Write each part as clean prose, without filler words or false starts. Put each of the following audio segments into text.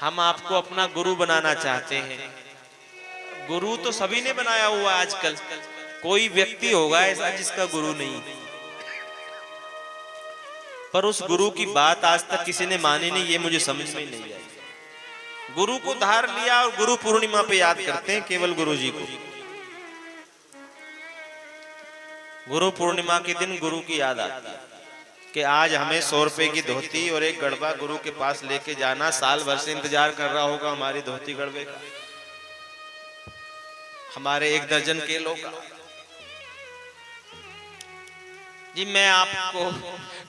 हम आपको अपना गुरु बनाना चाहते हैं। गुरु तो सभी ने बनाया हुआ आजकल, कोई व्यक्ति होगा ऐसा जिसका गुरु नहीं, पर उस गुरु की बात आज तक किसी ने मानी नहीं, ये मुझे समझ में नहीं आई। गुरु को धार लिया और गुरु पूर्णिमा पे याद करते हैं केवल गुरु जी को। गुरु पूर्णिमा के दिन गुरु की याद आती है कि आज हमें 100 रुपए की धोती और एक गड़बा गुरु के पास लेके जाना, साल भर से इंतजार कर रहा होगा हमारी धोती गड़बे का, हमारे 1 दर्जन केलों का। जी मैं आपको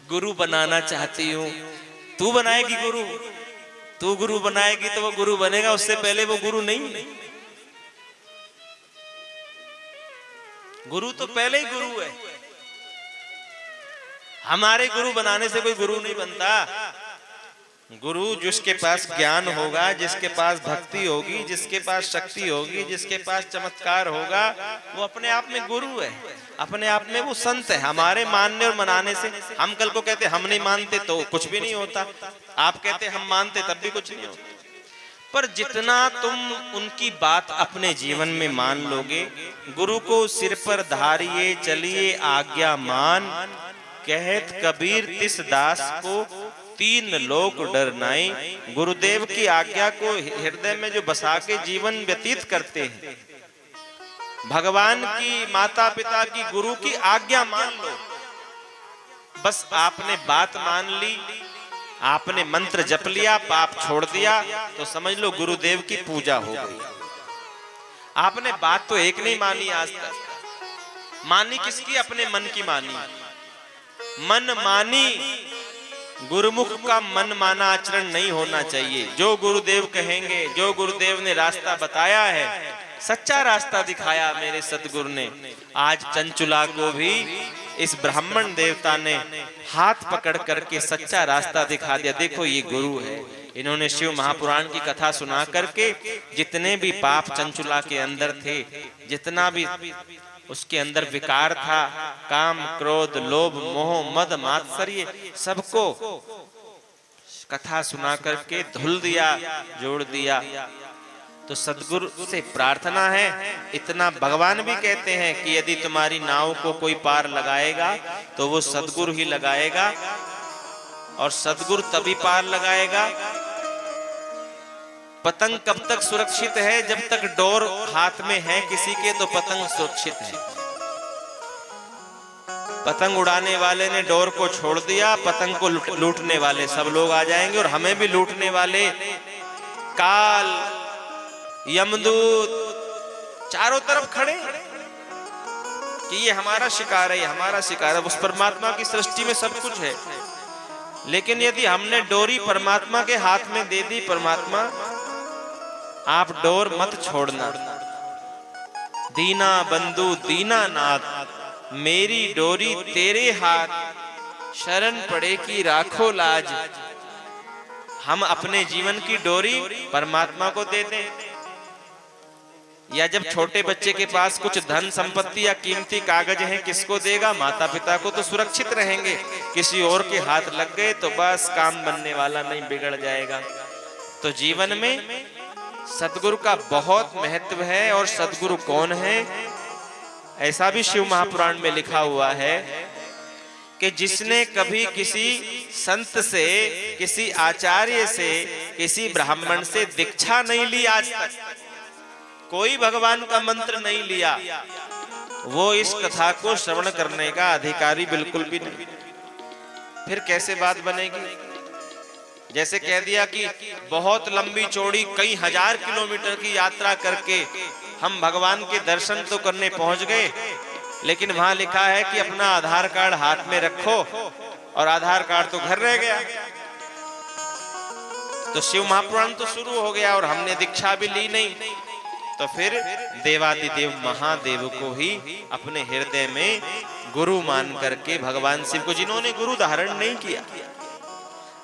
गुरु बनाना चाहती हूँ। तू बनाएगी गुरु, तू गुरु बनाएगी तो वो गुरु बनेगा, उससे पहले वो गुरु नहीं। गुरु तो पहले ही गुरु है। हमारे गुरु बनाने से कोई गुरु नहीं बनता। गुरु जिसके पास ज्ञान होगा, जिसके पास भक्ति होगी, जिसके पास शक्ति होगी, जिसके पास चमत्कार होगा, वो अपने आप में गुरु है, अपने आप में वो संत है। हमारे मानने और मनाने से, हम कल को कहते हम नहीं मानते तो कुछ भी नहीं होता, आप कहते हम मानते तब भी कुछ नहीं होता। पर जितना तुम उनकी बात अपने जीवन में मान लोगे, गुरु को सिर पर धारिये चलिए आज्ञा मान, कहत कबीर तिस दास को 3 लोक डर नाई। गुरुदेव की आज्ञा को हृदय में जो बसा के जीवन व्यतीत करते हैं, भगवान की, माता पिता की, गुरु की आज्ञा मान लो। बस आपने बात मान ली, आपने मंत्र जप लिया, पाप छोड़ दिया, तो समझ लो गुरुदेव की पूजा हो गई। आपने बात तो एक नहीं मानी आज तक, मानी किसकी? अपने मन की मानी। मन मानी, गुरुमुख का मन माना आचरण नहीं होना चाहिए। जो गुरुदेव कहेंगे, जो गुरुदेव ने रास्ता बताया है, सच्चा रास्ता दिखाया मेरे सतगुरु ने, आज चंचुला को भी इस ब्राह्मण देवता ने हाथ पकड़ करके सच्चा रास्ता दिखा दिया। देखो ये गुरु है। इन्होंने शिव महापुराण की कथा सुना करके जितने भी पाप चंचुला के अंदर थे, जितना भी उसके अंदर विकार था, काम क्रोध लोभ मोह मद मात्सर्य, सबको कथा सुना करके धुल दिया, जोड़ दिया। तो सदगुरु से प्रार्थना है, इतना भगवान भी कहते हैं कि यदि तुम्हारी नाव को कोई पार लगाएगा तो वो सदगुरु ही लगाएगा, और सदगुरु तभी पार लगाएगा। पतंग कब तक सुरक्षित है? जब तक डोर हाथ में है किसी के, तो पतंग सुरक्षित है। पतंग उड़ाने वाले ने डोर को छोड़ दिया, पतंग को लूटने वाले सब लोग आ जाएंगे, और हमें भी लूटने वाले काल, यमदूत चारों तरफ खड़े कि ये हमारा शिकार है, ये हमारा शिकार है। उस परमात्मा की सृष्टि में सब कुछ है, लेकिन यदि हमने डोरी परमात्मा के हाथ में दे दी, परमात्मा आप डोर मत छोड़ना, दीना बंधु दीना नाथ, मेरी डोरी तेरे हाथ, शरण पड़े की राखो लाज। हम अपने जीवन की डोरी परमात्मा को दे दें, या जब छोटे बच्चे के पास कुछ धन संपत्ति या कीमती कागज हैं, किसको देगा? माता पिता को, तो सुरक्षित रहेंगे। किसी और के हाथ लग गए तो बस काम बनने वाला नहीं, बिगड़ जाएगा। तो जीवन में सदगुरु का बहुत महत्व है। और सदगुरु कौन है? ऐसा भी शिव महापुराण में लिखा हुआ है कि जिसने कभी किसी संत से, किसी आचार्य से, किसी ब्राह्मण से दीक्षा नहीं ली, आज तक कोई भगवान का मंत्र नहीं लिया, वो इस कथा को श्रवण करने का अधिकारी बिल्कुल भी नहीं। फिर कैसे बात बनेगी? जैसे कह दिया कि बहुत लंबी चौड़ी कई हजार किलोमीटर की यात्रा करके हम भगवान के दर्शन तो करने पहुंच गए, लेकिन वहां लिखा है कि अपना आधार कार्ड हाथ में रखो, और आधार कार्ड तो घर रह गया। तो शिव महापुराण तो शुरू हो गया और हमने दीक्षा भी ली नहीं, तो फिर देवादिदेव महादेव को ही अपने हृदय में गुरु मान करके, भगवान शिव को जिन्होंने गुरु धारण नहीं किया,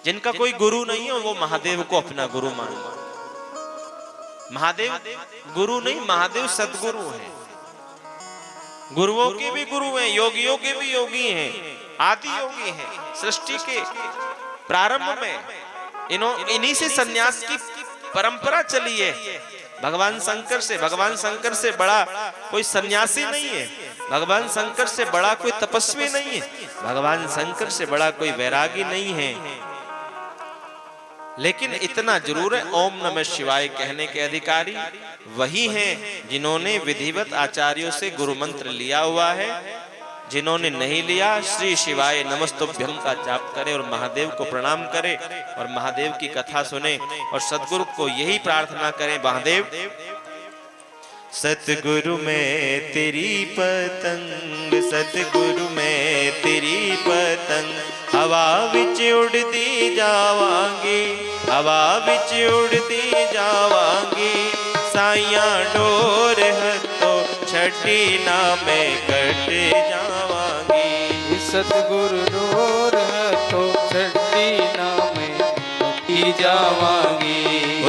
जिनका कोई गुरु नहीं है, वो महादेव को अपना गुरु मान। महादेव गुरु नहीं, महादेव सदगुरु हैं। गुरुओं के भी गुरु हैं, योगियों के भी योगी हैं, आदि योगी हैं। सृष्टि के प्रारंभ में इन्हीं से सन्यास की परंपरा चली है भगवान शंकर से। भगवान शंकर से बड़ा कोई सन्यासी नहीं है, भगवान शंकर से बड़ा कोई तपस्वी नहीं है, भगवान शंकर से बड़ा कोई वैरागी नहीं है। लेकिन इतना जरूर है, ओम नमः शिवाय कहने के अधिकारी वही हैं जिन्होंने विधिवत आचार्यों से गुरु मंत्र लिया हुआ है। जिन्होंने नहीं लिया, श्री शिवाय नमस्तुभ्यम का जाप करे और महादेव को प्रणाम करे और महादेव की कथा सुने और सतगुरु को यही प्रार्थना करें, महादेव सतगुरु में तेरी पतंग, सतगुरु में तेरी पतंग, हवा विच उड़ती जावांगी, हवा विच उड़ती जावांगी, साइया डोर हथों छठी ना मैं कट जावांगी। सतगुरु डोर हथों छठी ना मैं कट जावांगी।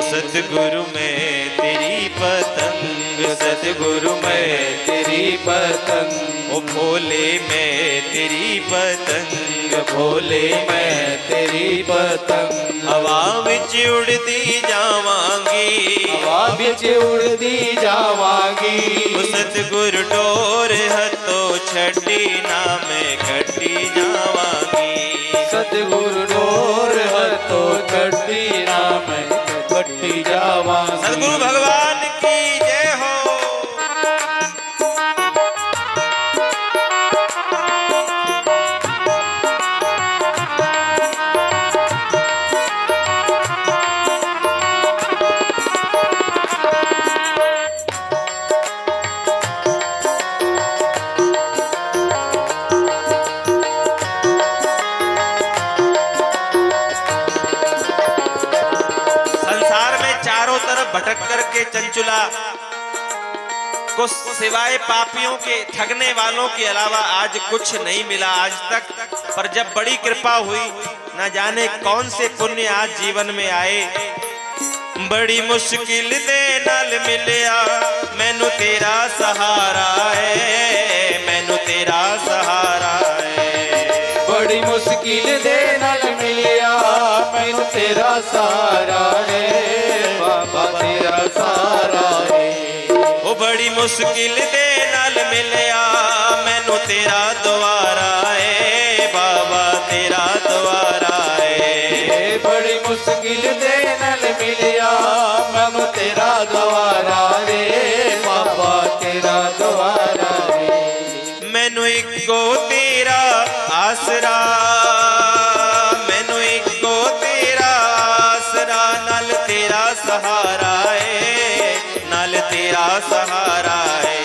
सतगुरु में तेरी पतंग, सतगुरु में तेरी पतंग, ओ भोले में तेरी पतंग, भोले मैं तेरी पतंग, हवा विच उड़ती जावांगी, हवा विच उड़ती जावांगी। सतगुरु डोर हथों छठी ना मैं कटी जावांगी। सतगुरु डोर हथों छठी ना मैं कटी जावांगी। सतगुरु भगवान की जय हो। भटक करके चंचुला को सिवाय पापियों के, ठगने वालों के अलावा आज कुछ नहीं मिला आज तक। पर जब बड़ी कृपा हुई, न जाने कौन से पुण्य आज जीवन में आए। बड़ी मुश्किल दे नाल मिलिया मैनू तेरा सहारा है, मैनू तेरा सहारा है। बड़ी मुश्किल दे नाल मिलिया मैनू तेरा सहारा है, बाबा तेरा सहारा है। ओ बड़ी मुश्किल दे नाल मिलिया मैनू तेरा द्वारा है, बाबा तेरा द्वारा है। बड़ी मुश्किल दे नाल मिलिया मैनू तेरा द्वारा रे, बाबा तेरा द्वारा है। मैनू इको तेरा आसरा, मैनू इको तेरा आसरा, नाल तेरा सहारा है, नाल तेरा सहारा है।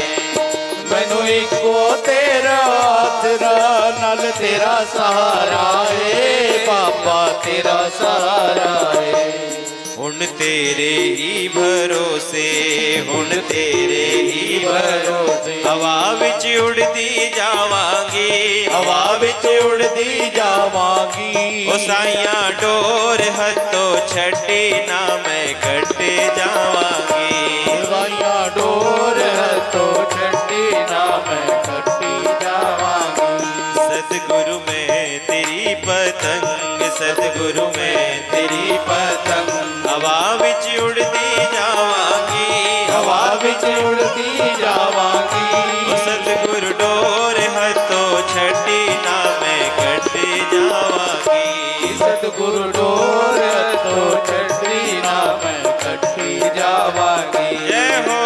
मैनू इको तेरा आसरा, नाल तेरा सहारा है, बाबा तेरा सहारा है। हुण तेरे ही भरोसे, हुण तेरे ही भरोसे, हवा विच उड़ती जावांगी, हवा विच उड़ती जावांगी। ओ साइया डोर हथों छठी ना मैं कट जावांगी। साइया डोर हथों छठी ना मैं कटी जावांगी। सतगुरु में तेरी पतंग, सतगुरु में तेरी पतंग, हवा विच उड़ती जावांगी, हवा विच उड़ती जावांगी। सतगुरु डोर हथों छठी ना मैं कट जावांगी। सतगुरु डोर हथों छठी ना मैं कटी जावांगी। जय हो।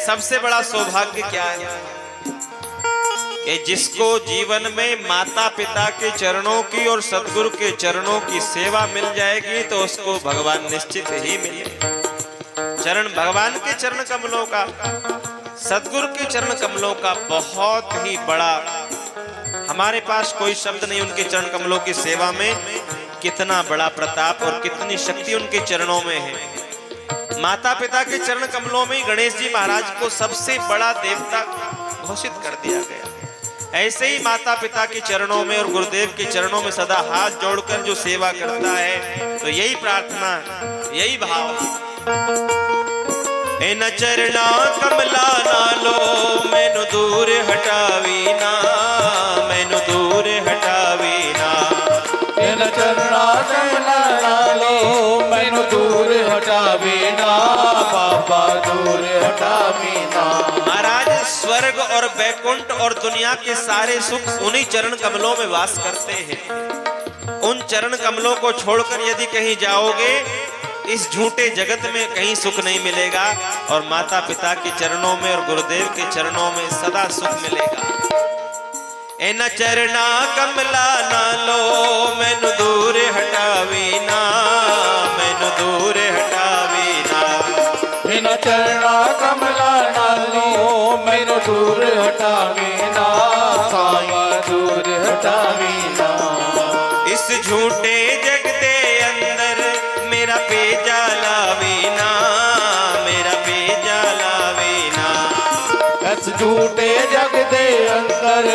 सबसे बड़ा सौभाग्य क्या है? कि जिसको जीवन में माता पिता के चरणों की और सदगुरु के चरणों की सेवा मिल जाएगी तो उसको भगवान निश्चित ही मिले। चरण भगवान के चरण कमलों का, सदगुरु के चरण कमलों का बहुत ही बड़ा, हमारे पास कोई शब्द नहीं उनके चरण कमलों की सेवा में। कितना बड़ा प्रताप और कितनी शक्ति उनके चरणों में है। माता पिता के चरण कमलों में गणेश जी महाराज को सबसे बड़ा देवता घोषित कर दिया गया। ऐसे ही माता पिता के चरणों में और गुरुदेव के चरणों में सदा हाथ जोड़कर जो सेवा करता है तो यही प्रार्थना, यही भाव। इन चरणा कमला नालो मैनू दूर हटावी ना, मैनू दूर हटावी ना। इन चरणा कमला नालो मैनू दूर हटावी ना, बाबा दूर हटावी ना। महाराज स्वर्ग और बैकुंठ और दुनिया के सारे सुख उन्हीं चरण कमलों में वास करते हैं। उन चरण कमलों को छोड़कर यदि कहीं जाओगे इस झूठे जगत में कहीं सुख नहीं मिलेगा, और माता पिता के चरणों में और गुरुदेव के चरणों में सदा सुख मिलेगा। इन चरणा कमला नालो मैनू दूर हटावी ना, मैनू दूर हटावी ना। इन चरणा कमला नालो मैनू दूर हटावी ना, बाबा दूर हटावी ना। इस झूठे जग दे अंदर मेरा पेजा लावी ना, मेरा पेजा लावी ना। इस झूठे जग दे अंदर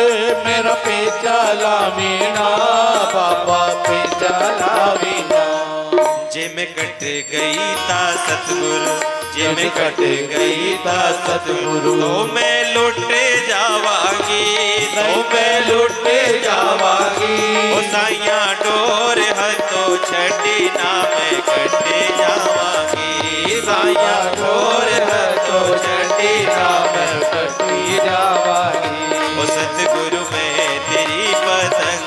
मेरा पेचा लावी ना, बाबा पेचा लावी ना। जे में कट गई ता सतगुरु, जे में कट गई ता सतगुरु, तो मैं लुट जावांगी, तो मैं लुट जावांगी। ओ साइया डोर हथों छड़ी ना मैं कटे जावांगी, साइया डोर हथों छड़ी ना मैं कटी जावांगी। ओ सतगुरु मैं तेरी पतंग,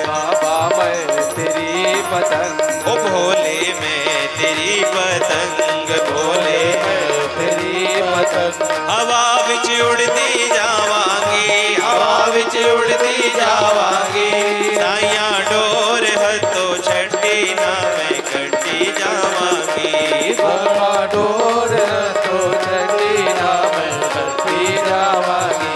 बाबा मैं तेरी पतंग, ओ भोले मैं तेरी पतंग, भोले मैं तेरी पतंग। हवा विच उड़ती जावांगी, हवा विच उड़ती जावांगी। साइया डोर हथों छड़ी ना मैं कटी जावांगी, बाबा डोर तो छड़ी ना मैं कटी जावांगी।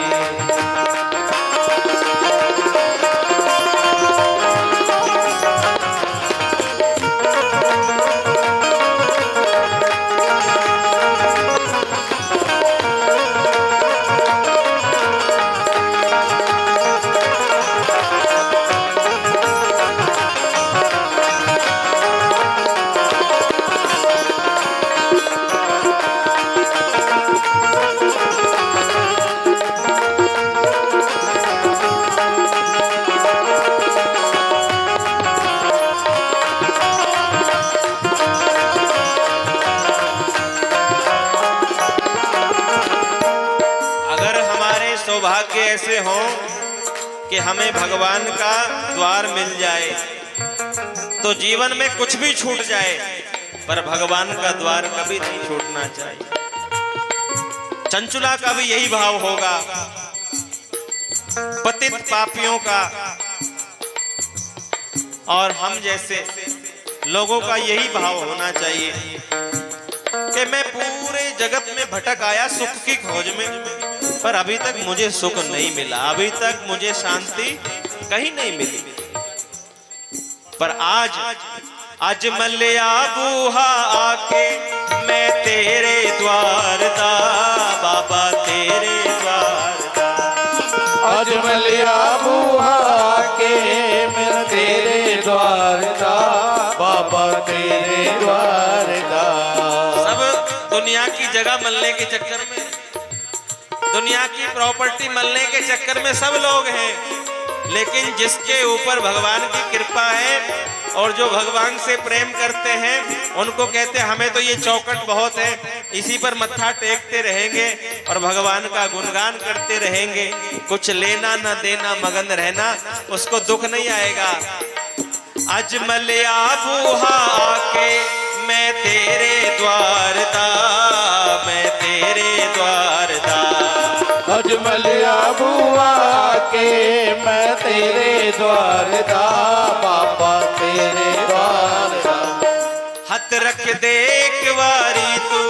सौभाग्य ऐसे हो कि हमें भगवान का द्वार मिल जाए तो जीवन में कुछ भी छूट जाए, पर भगवान का द्वार कभी नहीं छूटना चाहिए। चंचुला का भी यही भाव होगा, पतित पापियों का और हम जैसे लोगों का यही भाव होना चाहिए कि मैं पूरे जगत में भटक आया सुख की खोज में, पर अभी तक मुझे सुख नहीं मिला, अभी तक मुझे शांति कहीं नहीं मिली। पर आज मलिया बूहा आके मैं तेरे द्वार दा, बाबा तेरे द्वार दा। आज मलिया बूहा आके मैं तेरे द्वार दा, बाबा तेरे द्वार दा। सब दुनिया की जगह मलने के चक्कर में, दुनिया की प्रॉपर्टी मलने के चक्कर में सब लोग हैं, लेकिन जिसके ऊपर भगवान की कृपा है और जो भगवान से प्रेम करते हैं उनको कहते हैं हमें तो ये चौखट बहुत है, इसी पर मत्था टेकते रहेंगे और भगवान का गुणगान करते रहेंगे। कुछ लेना न देना मगन रहना, उसको दुख नहीं आएगा। अज मलिया बूहा आके मैं तेरे द्वार दा, मैं तेरे द्वार दा। अज मलिया बूहा के मैं तेरे द्वार दा बाबा तेरे द्वार दा। हथ रख दे एक वारी तू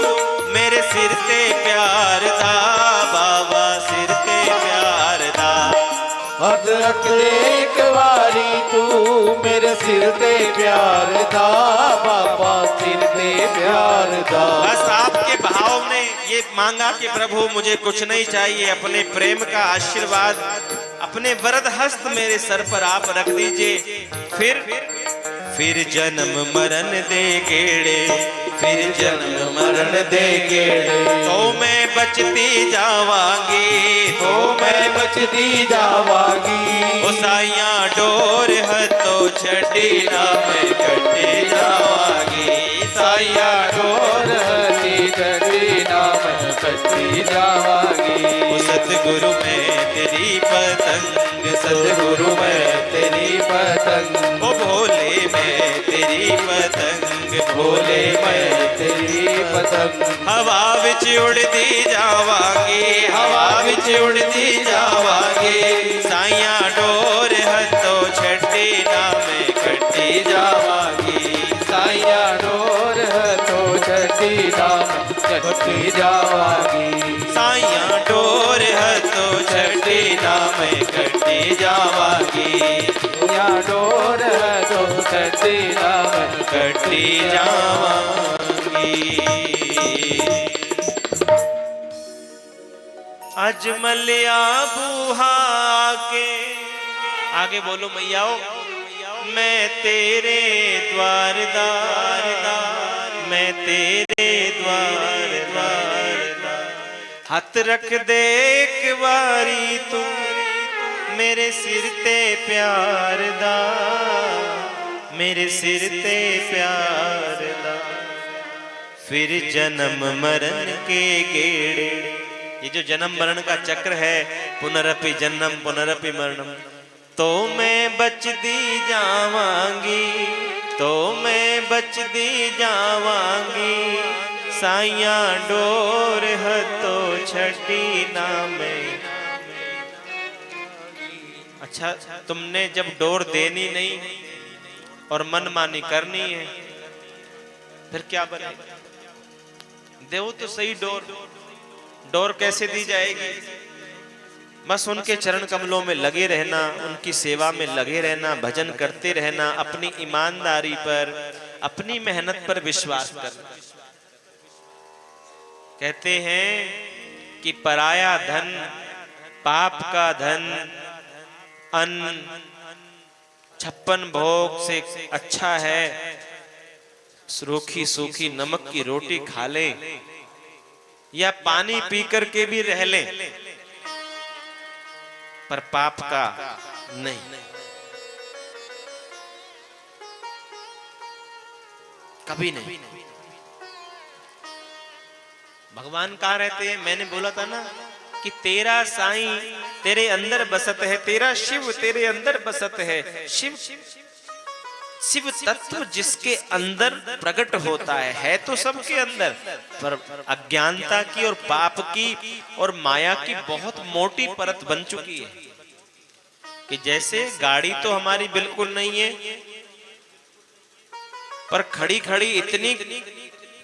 मेरे सिर ते प्यार दा बाबा सिर ते प्यार दा। हथ रख दे एक वारी तू मेरे सिर ते प्यार दा बाबा सिर ते प्यार दा। बस आपके भाव ने ये मांगा कि प्रभु मुझे कुछ नहीं चाहिए, अपने प्रेम का आशीर्वाद अपने वरद हस्त मेरे सर पर आप रख दीजिए। फिर जन्म मरण दे गेड़े, फिर जन्म मरण दे गेड़े, तो मैं बचती जावांगी, तो मैं बचती जावांगी। ओ साइया डोर हथों छड़ी ना मैं कटी जावांगी, साइया डोर हथी छड़ी ना मैं कटी जावांगी। ओ सतगुरु मैं तेरी पतंग, सतगुरु मैं तेरी पतंग, ओ भोले मैं तेरी पतंग, भोले मैं तेरी पतंग। हवा विच उड़दी जावांगी, हवा विच उड़दी जावांगी, साइया डोर हथों छड़ी ना मैं कटी जावांगी, साइया डोर हथों छड़ी ना मैं कटी जावांगी। साइया डोर हथों छड़ी ना मैं कटी जावांगी, या डोर हथों छड़ी ना मैं कटी जावांगी। अजमलिया बूहा के आगे बोलो मैयाओ, मैं तेरे द्वारदार, मैं तेरे द्वारदार। हथ रख दे एक वारी तू मेरे सिर ते प्यार दा, मेरे सिर ते प्यार दा। फिर जन्म मरण के गेड़े, ये जो जन्म मरण का चक्र है, पुनरपि जन्म पुनरपि मरणम, तो मैं बचती जावांगी, तो मैं बचती जावांगी, साइया डोर हथों छड़ी ना मैं। अच्छा, तुमने जब डोर देनी नहीं और मनमानी करनी है फिर क्या बनेगा? देव तो सही डोर, डोर कैसे दी जाएगी? बस उनके चरण कमलों में लगे रहना, उनकी सेवा में लगे रहना, भजन करते रहना, अपनी ईमानदारी पर अपनी मेहनत पर विश्वास करना। कहते हैं कि पराया धन पाप का धन, अन्न 56 भोग से अच्छा है रूखी सूखी नमक की रोटी खा ले या पानी पी करके भी रह ले, पर पाप का नहीं। कभी नहीं। भगवान कहाँ रहते हैं? मैंने बोला था ना कि तेरा साईं तेरे अंदर बसत है, तेरा शिव तेरे अंदर बसत है। शिव शिव तत्व जिसके अंदर प्रकट होता है तो सबके अंदर, पर अज्ञानता की और पाप की और माया की बहुत मोटी परत बन चुकी है कि जैसे गाड़ी तो हमारी बिल्कुल नहीं है, पर खड़ी खड़ी इतनी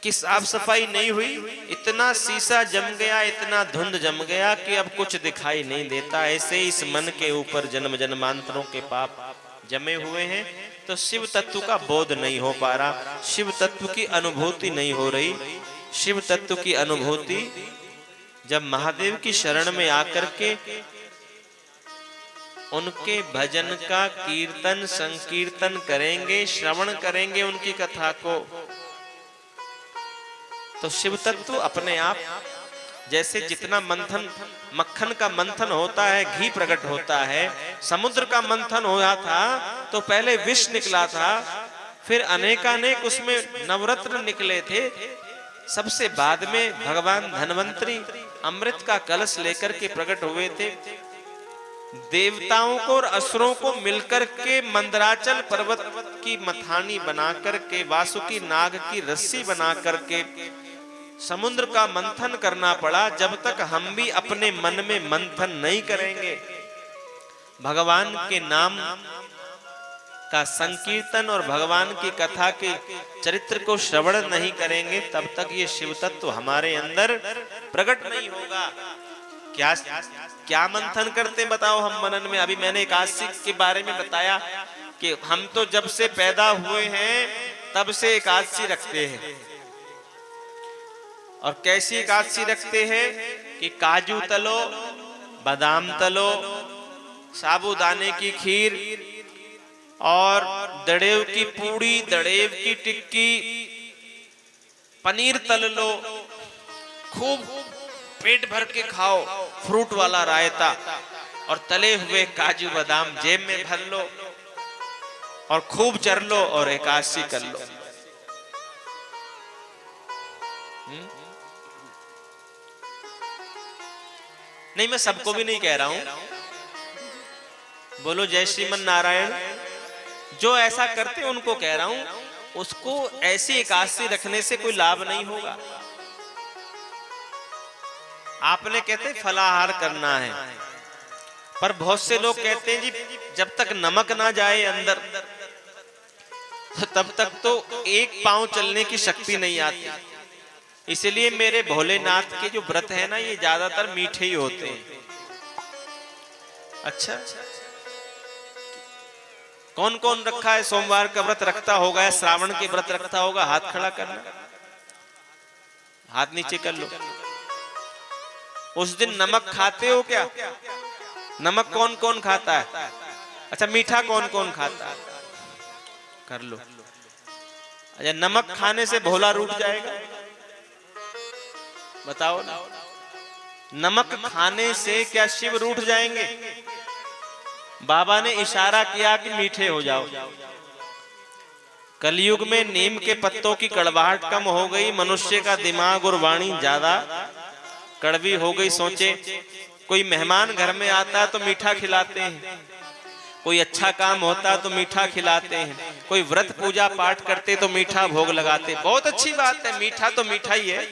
कि साफ सफाई नहीं हुई, इतना शीशा जम गया, इतना धुंध जम गया कि अब कुछ दिखाई नहीं देता। ऐसे इस मन के ऊपर जन्म जन्मांतरों के पाप जमे हुए हैं, तो शिव तत्व का बोध नहीं हो पा रहा, शिव तत्व की अनुभूति नहीं हो रही। शिव तत्व की अनुभूति जब महादेव की शरण में आकर के उनके भजन का कीर्तन संकीर्तन करेंगे, श्रवण करेंगे उनकी कथा को, तो शिव तत्व अपने आप जैसे जितना मंथन मक्खन का मंथन होता है, घी प्रकट होता है, समुद्र का मंथन हुआ था तो पहले विष निकला था, फिर अनेकानेक उसमें नवरत्न निकले थे, सबसे बाद में भगवान धन्वंतरी अमृत का कलश लेकर के प्रकट हुए थे। देवताओं को और असुरों को मिलकर के मंदराचल पर्वत की मथानी बनाकर के, वासुकी नाग की रस्सी बनाकर के समुद्र का मंथन करना पड़ा। जब तक हम भी अपने मन में मंथन नहीं करेंगे, भगवान के नाम का संकीर्तन और भगवान की कथा के चरित्र को श्रवण नहीं करेंगे, तब तक ये शिव तत्व हमारे अंदर प्रकट नहीं होगा। क्या क्या मंथन करते बताओ हम मनन में? अभी मैंने एकादशी के बारे में बताया कि हम तो जब से पैदा हुए हैं तब से एकादशी रखते हैं। और कैसी एकादशी रखते हैं कि काजू तलो, बादाम तलो, साबूदाने की खीर और दड़ेव की पूड़ी, दड़ेव की टिक्की, पनीर तल लो, खूब पेट भर के खाओ, फ्रूट वाला रायता और तले हुए काजू बादाम जेब में भर लो और खूब चर लो और एकादशी कर लो। नहीं, मैं सबको भी नहीं कह रहा हूं, बोलो जय श्रीमन नारायण। जो ऐसा करते हैं उनको कह रहा हूं, उसको ऐसी एकादशी रखने से कोई लाभ नहीं होगा। आपने कहते फलाहार करना है, पर बहुत से लोग कहते हैं जी जब तक नमक ना जाए अंदर तो तब तक तो एक पांव चलने की शक्ति नहीं आती। इसलिए मेरे भोलेनाथ के जो व्रत है ना, ये ज्यादातर मीठे ही होते हैं। अच्छा, कौन कौन रखा है सोमवार का व्रत रखता होगा या श्रावण के व्रत रखता होगा? हाथ खड़ा करना, हाथ नीचे कर लो। उस दिन नमक खाते हो क्या? नमक कौन कौन खाता है? अच्छा, मीठा कौन कौन खाता है? कर लो। अच्छा, नमक खाने से भोला रूठ जाएगा? बताओ ना। नमक खाने से क्या शिव रूठ जाएंगे? बाबा ने इशारा किया कि मीठे हो जाओ। कलयुग में नीम के पत्तों की कड़वाहट कम हो गई, मनुष्य का दिमाग और वाणी ज्यादा कड़वी हो गई। सोचे, कोई मेहमान घर में आता है तो मीठा खिलाते हैं, कोई अच्छा काम होता है तो मीठा खिलाते हैं, कोई व्रत पूजा पाठ करते तो मीठा भोग लगाते। बहुत अच्छी बात है, मीठा तो मीठा ही है,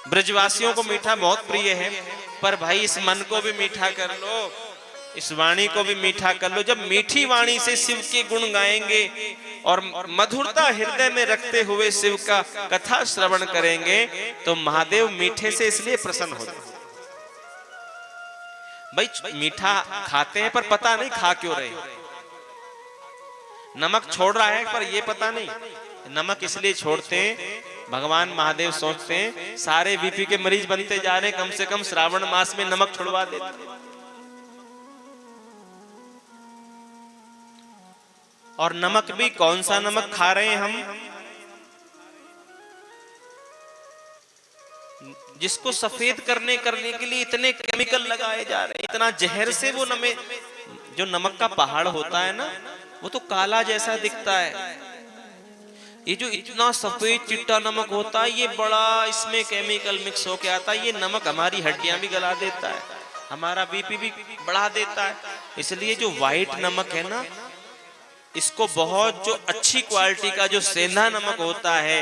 ब्रजवासियों को मीठा बहुत प्रिय है। पर भाई इस मन को भी मीठा कर लो, इस वाणी को भी मीठा कर लो। जब मीठी वाणी से शिव के गुण गाएंगे और मधुरता हृदय में रखते हुए शिव का कथा श्रवण करेंगे तो महादेव मीठे से इसलिए प्रसन्न होते हैं। भाई मीठा खाते हैं पर पता नहीं खा क्यों रहे, नमक छोड़ रहा है पर ये पता नहीं। नमक इसलिए छोड़ते हैं, भगवान महादेव सोचते हैं सारे बीपी के मरीज बनते जा रहे हैं, कम से कम श्रावण मास में नमक छुड़वा देते। और नमक भी कौन सा नमक खा रहे हैं हम? जिसको सफेद करने के लिए इतने केमिकल लगाए जा रहे हैं, इतना जहर से वो जो नमक का पहाड़ होता है ना, वो तो काला जैसा दिखता है। ये जो इतना सफेद चिट्टा नमक होता है, ये बड़ा इसमें केमिकल मिक्स होके आता है। ये नमक हमारी हड्डियां भी गला देता है, हमारा बीपी भी बढ़ा देता है। इसलिए जो व्हाइट नमक है ना, इसको बहुत जो अच्छी क्वालिटी का जो सेंधा नमक होता है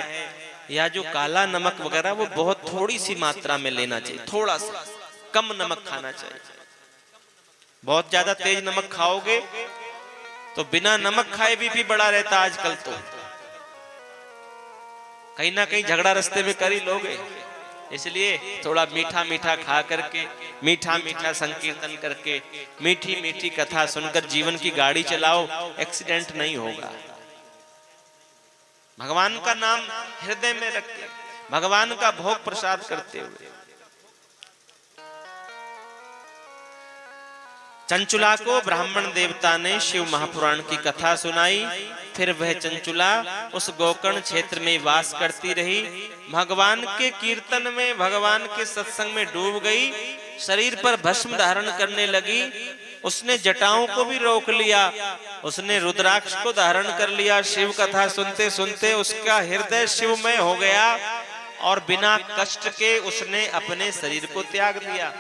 या जो काला नमक वगैरह, वो बहुत थोड़ी सी मात्रा में लेना चाहिए, थोड़ा सा कम नमक खाना चाहिए। बहुत ज्यादा तेज नमक खाओगे तो बिना नमक खाए बीपी बढ़ा रहता। आजकल तो कहीं ना कहीं झगड़ा रास्ते में कर ही लोगे। इसलिए थोड़ा मीठा मीठा खा करके, मीठा मीठा संकीर्तन करके, मीठी मीठी कथा सुनकर जीवन की गाड़ी चलाओ, एक्सीडेंट नहीं होगा। भगवान का नाम हृदय में रख के, भगवान का भोग प्रसाद करते हुए। चंचुला को ब्राह्मण देवता ने शिव महापुराण की कथा सुनाई। फिर वह चंचुला उस गोकर्ण क्षेत्र में वास करती रही, भगवान के कीर्तन में, भगवान के सत्संग में डूब गई। शरीर पर भस्म धारण करने लगी। उसने जटाओं को भी रोक लिया, उसने रुद्राक्ष को धारण कर लिया। शिव कथा सुनते सुनते उसका हृदय शिवमय हो गया और बिना कष्ट के उसने अपने शरीर को त्याग दिया।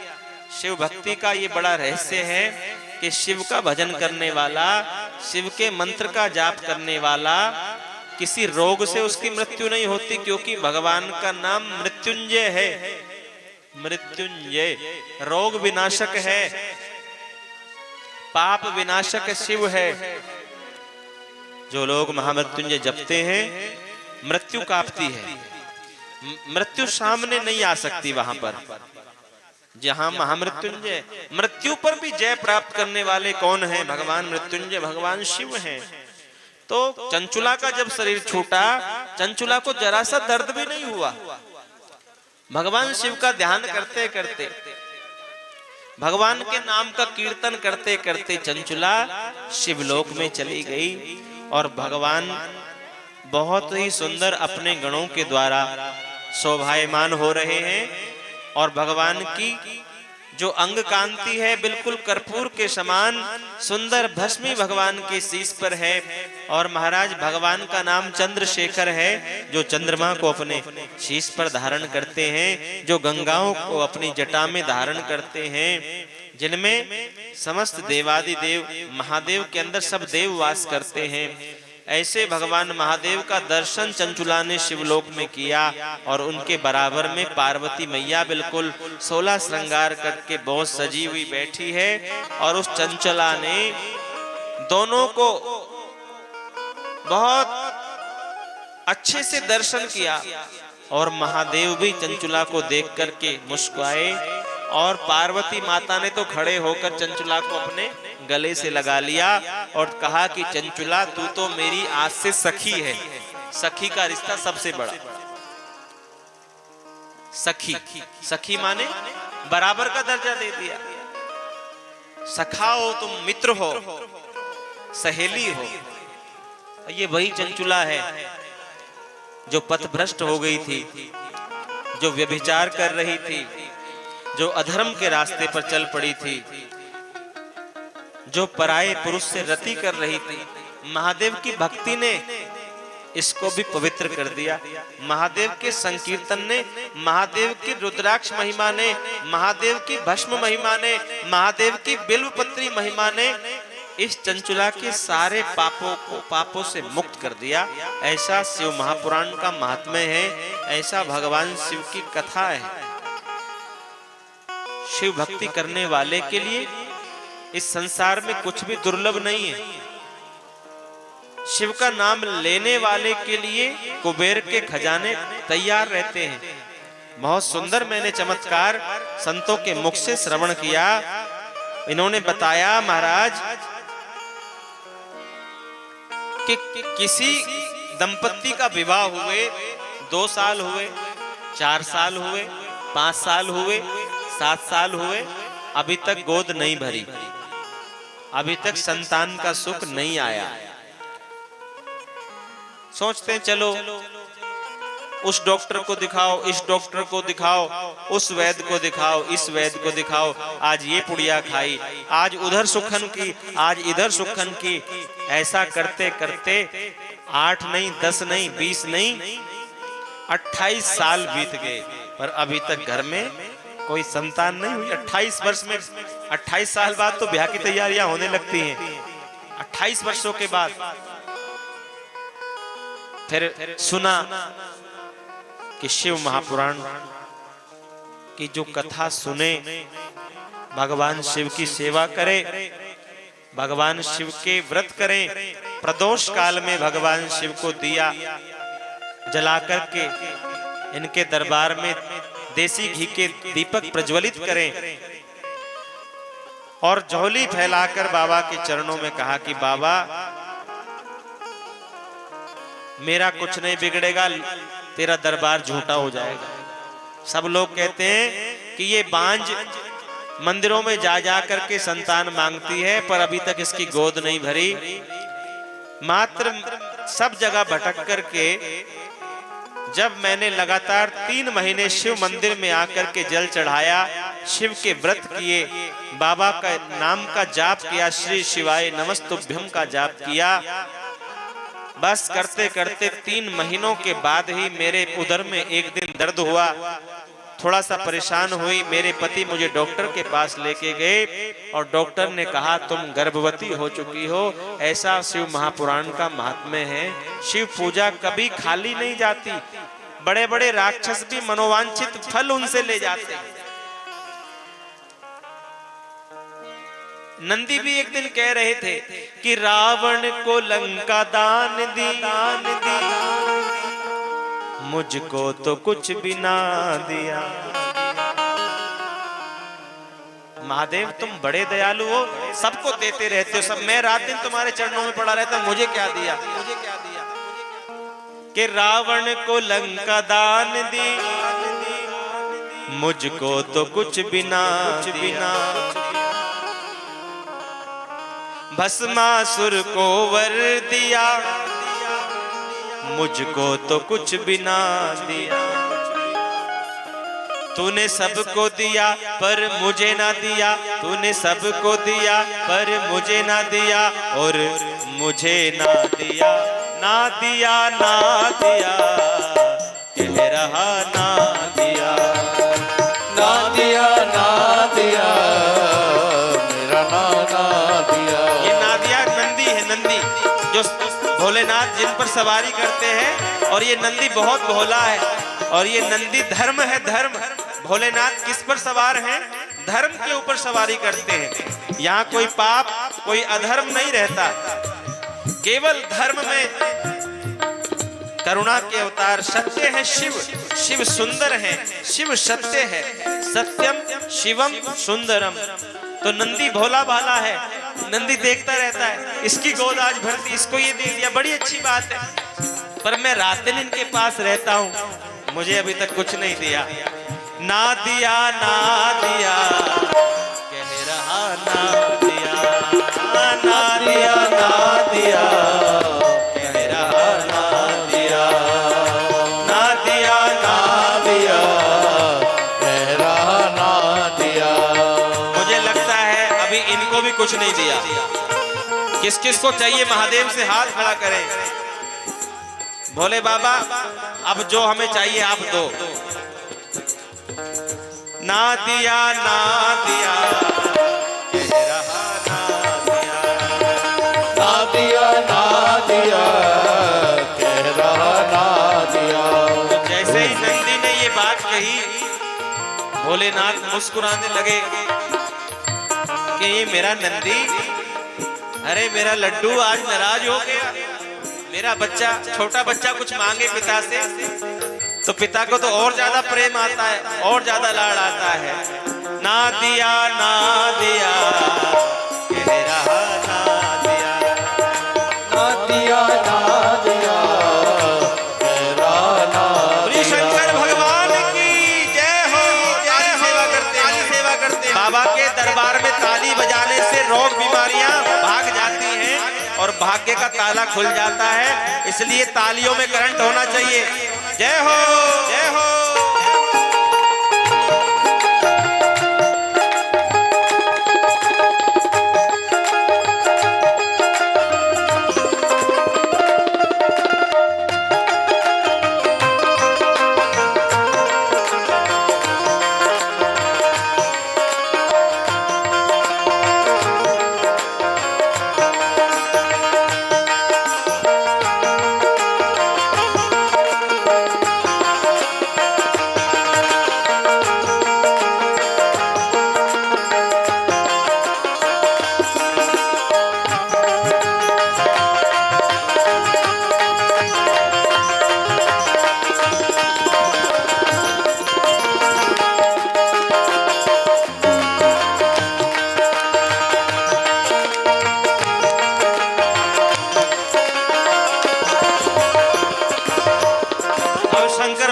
शिव भक्ति का ये बड़ा रहस्य है कि शिव का भजन करने वाला, शिव के मंत्र का जाप करने वाला, किसी रोग से उसकी मृत्यु नहीं होती, क्योंकि भगवान का नाम मृत्युंजय है। मृत्युंजय रोग विनाशक है। पाप विनाशक शिव है। जो लोग महामृत्युंजय जपते हैं, मृत्यु कांपती है, मृत्यु सामने नहीं आ सकती। वहां पर जहां महामृत्युंजय, मृत्यु पर भी जय प्राप्त करने वाले कौन हैं? भगवान मृत्युंजय, भगवान शिव हैं। तो चंचुला का जब शरीर छूटा, चंचुला को जरा सा दर्द भी नहीं हुआ। भगवान शिव का ध्यान करते करते, भगवान के नाम का कीर्तन करते करते चंचुला शिवलोक में चली गई। और भगवान बहुत ही सुंदर अपने गणों के द्वारा शोभायमान हो रहे हैं। और भगवान की जो अंग कांति है बिल्कुल कर्पूर के समान सुंदर भस्मी भगवान के शीश पर है। और महाराज भगवान का नाम चंद्रशेखर है, जो चंद्रमा को अपने शीश पर धारण करते हैं, जो गंगाओं को अपनी जटा में धारण करते हैं, जिनमें समस्त देवादिदेव महादेव के अंदर सब देव वास करते हैं। ऐसे भगवान महादेव का दर्शन चंचुला ने शिवलोक में किया। और उनके बराबर में पार्वती मैया बिल्कुल 16 श्रृंगार करके बहुत सजी हुई बैठी है। और उस चंचुला ने दोनों को बहुत अच्छे से दर्शन किया। और महादेव भी चंचुला को देख करके मुस्कुराए। और पार्वती माता ने तो खड़े होकर चंचुला को अपने गले से लगा लिया और कहा कि चंचुला तू तो मेरी आज से सखी है। सखी का रिश्ता सबसे बड़ा। सखी, सखी माने बराबर का दर्जा दे दिया। सखा हो तुम, मित्र हो, सहेली हो। ये वही चंचुला है जो पथभ्रष्ट हो गई थी, जो व्यभिचार कर रही थी, जो अधर्म के रास्ते पर चल पड़ी थी, जो पराये पुरुष से रति कर रही थी। महादेव की भक्ति ने इसको भी पवित्र कर दिया। महादेव के संकीर्तन ने, महादेव की रुद्राक्ष महिमा ने, महादेव की भस्म महिमा ने, महादेव की बिल्वपत्री महिमा ने इस चंचुला के सारे पापों से मुक्त कर दिया। ऐसा शिव महापुराण का महात्म्य है, ऐसा भगवान शिव की कथा है। शिव भक्ति करने वाले के लिए इस संसार में कुछ भी दुर्लभ नहीं है। शिव का नाम लेने वाले के लिए कुबेर के खजाने तैयार रहते हैं। बहुत सुंदर मैंने चमत्कार संतों के मुख से श्रवण किया। इन्होंने बताया महाराज कि किसी दंपत्ति का विवाह हुए 2 साल हुए, 4 साल हुए, 5 साल हुए, 7 साल हुए, अभी तक गोद नहीं भरी, अभी तक संतान का सुख नहीं आया। सोचते हैं चलो उस डॉक्टर को दिखाओ, इस डॉक्टर को दिखाओ, उस वैद्य को दिखाओ, इस वैद्य को दिखाओ। आज ये पुड़िया खाई, आज उधर सुखन की, आज इधर सुखन की। ऐसा करते करते 8 नहीं, 10 नहीं, 20 नहीं, 28 साल बीत गए, पर अभी तक घर में कोई संतान नहीं हुई। 28 वर्ष में, 28 साल बाद तो ब्याह की तैयारियां होने लगती हैं। 28 वर्षों के बाद फिर सुना कि शिव महापुराण की जो कथा सुने, भगवान शिव की सेवा करें, भगवान शिव के व्रत करें। प्रदोष काल में भगवान शिव को दिया जला करके इनके दरबार में देसी घी के दीपक प्रज्वलित करें और झोली फैलाकर बाबा के चरणों में कहा कि बाबा मेरा कुछ नहीं बिगड़ेगा, तेरा दरबार झूठा हो जाएगा। सब लोग कहते हैं कि ये बांझ मंदिरों में जा जा करके संतान मांगती है, पर अभी तक इसकी गोद नहीं भरी। मात्र सब जगह भटक करके जब मैंने लगातार 3 महीने शिव मंदिर में आकर के जल चढ़ाया, शिव के व्रत किए, बाबा का नाम का जाप किया, श्री शिवाय नमस्तुभ्यम का जाप किया, बस करते करते 3 महीनों के बाद ही मेरे उदर में एक दिन दर्द हुआ। थोड़ा सा परेशान हुई, मेरे पति मुझे डॉक्टर के पास लेके गए और डॉक्टर ने कहा तुम गर्भवती हो चुकी हो। ऐसा शिव महापुराण का महात्म्य है। शिव पूजा कभी खाली नहीं जाती। बड़े बड़े राक्षस भी मनोवांछित फल उनसे ले जाते हैं। नंदी भी एक दिन कह रहे थे कि रावण को लंका दान दी, मुझको तो कुछ भी ना दिया। महादेव तुम बड़े दयालु हो, सबको देते रहते हो, सब मैं रात दिन तुम्हारे चरणों में पड़ा रहता, मुझे क्या दिया? कि रावण को लंका दान दी, मुझको तो कुछ भी ना दिया। भस्मासुर को वर दिया, मुझको तो कुछ भी ना दिया। तूने सबको दिया पर मुझे ना दिया, तूने सबको दिया पर मुझे ना दिया, और मुझे ना दिया, ना दिया, ना दिया, कह रहा ना दिया, ना दिया, ना दिया, मेरा ना दिया। ये ना दिया नंदी है, नंदी जो भोलेनाथ जिन पर सवारी करते हैं, और ये नंदी बहुत भोला है, और ये नंदी धर्म है, धर्म। भोलेनाथ किस पर सवार हैं? धर्म के ऊपर सवारी करते हैं। यहाँ कोई पाप, कोई अधर्म नहीं रहता, केवल धर्म में करुणा के अवतार। सत्य है शिव, शिव सुंदर है, शिव सत्य है, सत्यम शिवम सुंदरम। तो नंदी भोला भाला है, नंदी देखता रहता है, इसकी गोद आज भरती, इसको ये दे दिया, बड़ी अच्छी बात है। पर मैं रात दिन इनके पास रहता हूँ, मुझे अभी तक कुछ नहीं दिया, ना दिया, ना दिया, कह रहा ना दिया, ना दिया, ना दिया, कह रहा ना दिया, ना दिया, ना दिया, कह रहा ना दिया। मुझे लगता है अभी इनको भी कुछ नहीं दिया। किस किस को चाहिए महादेव से हाथ खड़ा करें। भोले बाबा अब जो हमें चाहिए आप दो। ना दिया, ना दिया, कह रहा ना दिया, ना दिया, ना दिया, कह रहा ना दिया। तो जैसे ही नंदी ने ये बात कही, भोलेनाथ मुस्कुराने लगे कि ये मेरा नंदी, अरे मेरा लड्डू आज नाराज हो गया। मेरा बच्चा, छोटा बच्चा कुछ मांगे पिता से तो पिता को तो और ज्यादा प्रेम आता है, और ज्यादा लाड़ आता है। ना दिया, ना दिया, कह रहा ना दिया, ना दिया, ना दिया, कह रहा ना श्री शंकर भगवान की जय हो। ताली सेवा करते हैं, ताली सेवा करते हैं। बाबा के दरबार में ताली बजाने से रोग बीमारियां भाग जाती हैं और भाग्य का ताला खुल जाता है, इसलिए तालियों में करंट होना चाहिए। जय हो, जय हो।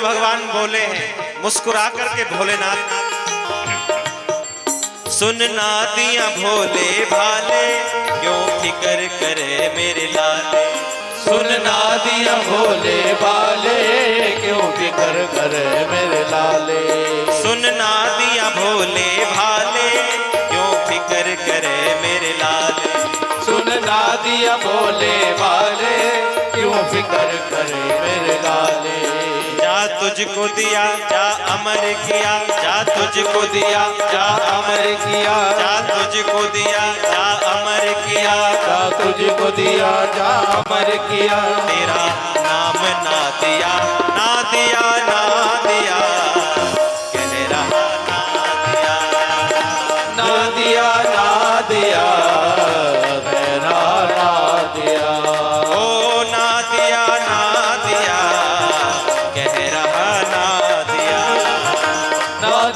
भगवान बोले हैं मुस्कुरा करके भोलेनाथ, सुनना दिया भोले भाले, क्यों फिक्र करे मेरे लाले। सुनना दिया भोले भाले, क्यों फिक्र करे मेरे लाले। सुनना दिया भोले भाले, क्यों फिक्र करे मेरे लाले। सुनना दिया भोले भाले, क्यों फिक्र करे मेरे लाले। जा तुझको दिया, जा अमर किया, जा तुझको दिया, जा अमर किया, जा तुझको दिया, जा अमर किया, जा तुझको दिया, जा अमर किया। तेरा नाम ना दिया, ना दिया, ना दिया, कह रहा ना दिया, ना दिया, ना दिया,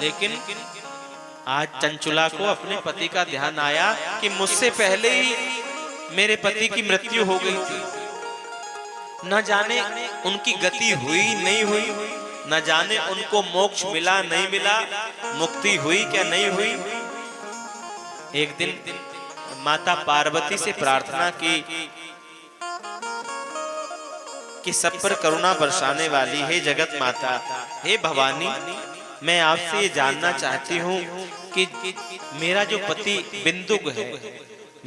लेकिन आज चंचुला को अपने पति का ध्यान आया कि मुझसे पहले ही मेरे पति की मृत्यु हो गई थी। न जाने उनकी गति हुई नहीं हुई, न जाने उनको मोक्ष मिला नहीं मिला, मुक्ति हुई क्या नहीं हुई। एक दिन माता पार्वती से प्रार्थना की कि सब पर करुणा बरसाने वाली हे जगत माता, हे भवानी, मैं आपसे ये जानना चाहती हूँ कि मेरा जो पति बिंदुक है,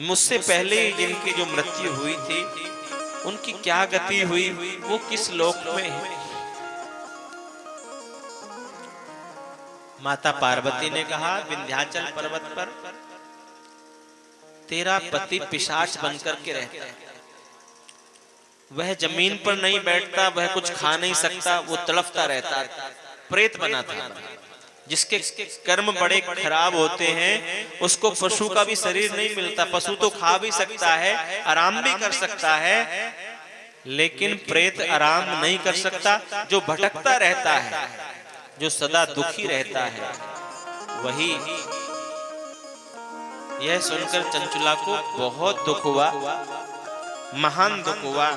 मुझसे पहले जिनकी जो मृत्यु हुई थी, उनकी क्या गति हुई, वो किस लोक में है। माता पार्वती ने कहा, विंध्याचल पर्वत पर तेरा पति पिशाच बनकर के रहता है। वह जमीन पर नहीं बैठता, वह कुछ खा नहीं सकता, वो तड़फता रहता है, प्रेत बना था। जिसके कर्म बड़े खराब होते हैं, उसको पशु का भी शरीर नहीं मिलता। पशु तो खा भी सकता है, आराम भी कर सकता है, लेकिन प्रेत आराम नहीं कर सकता। जो भटकता रहता है, जो सदा दुखी रहता है, वही। यह सुनकर चंचुला को बहुत दुख हुआ, महान दुख हुआ।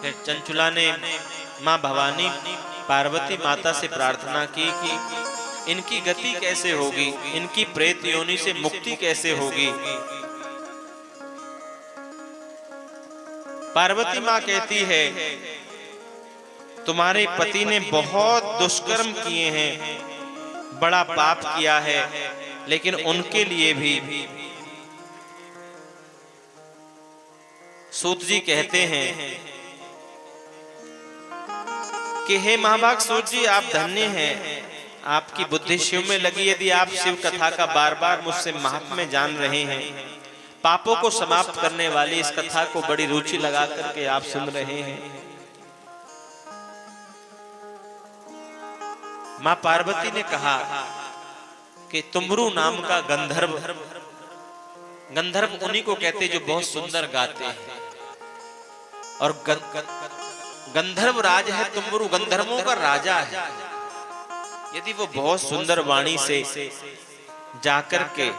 फिर चंचुला ने मां भवानी पार्वती माता से प्रार्थना की कि इनकी गति कैसे होगी, इनकी प्रेत योनि से मुक्ति कैसे होगी। पार्वती मां कहती है, तुम्हारे पति ने बहुत दुष्कर्म किए हैं, बड़ा पाप किया है, लेकिन उनके लिए भी सूत जी कहते हैं कि हे महाभाग सूत जी, आप धन्य हैं, आपकी बुद्धि शिव में लगी। यदि आप शिव कथा का बार बार मुझसे महात्म्य जान रहे हैं, पापों को समाप्त करने वाली इस कथा को बड़ी रुचि लगा करके आप सुन रहे हैं। मां पार्वती ने कहा कि तुम्बरू नाम का गंधर्व, गंधर्व उन्हीं को कहते जो बहुत सुंदर गाते हैं, और गंधर्व राज है तुम्बरू, गंधर्वों का राजा है। यदि वो बहुत सुंदर वाणी से जाकर के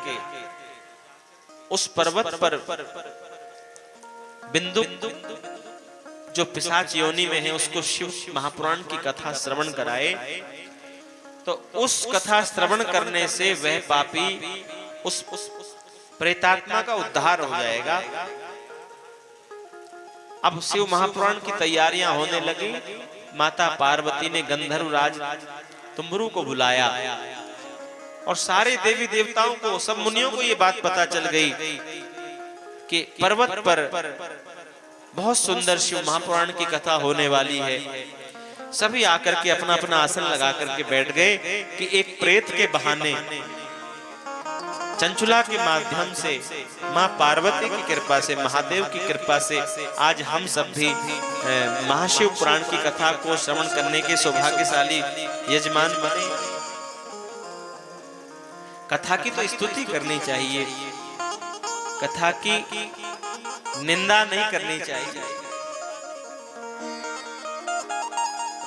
उस पर्वत पर बिंदु जो पिशाच योनि में है, उसको शिव महापुराण की कथा श्रवण कराए, तो उस कथा श्रवण करने से वह पापी उस प्रेतात्मा का उद्धार हो जाएगा। अब शिव महापुराण की तैयारियां होने लगी। माता पार्वती ने गंधर्व राज तुम्बरू को बुलाया, और सारे देवी देवताओं को, सब मुनियों को ये बात पता चल गई कि पर्वत पर बहुत सुंदर शिव महापुराण की कथा होने वाली है। सभी आकर के अपना अपना आसन लगा करके बैठ गए कि एक प्रेत के बहाने, चंचुला के माध्यम से, मां पार्वती की कृपा से, महादेव की कृपा से आज हम सब भी महाशिव पुराण की कथा को श्रवण करने के सौभाग्यशाली यजमान बने। कथा की तो स्तुति करनी चाहिए, कथा की निंदा नहीं करनी चाहिए।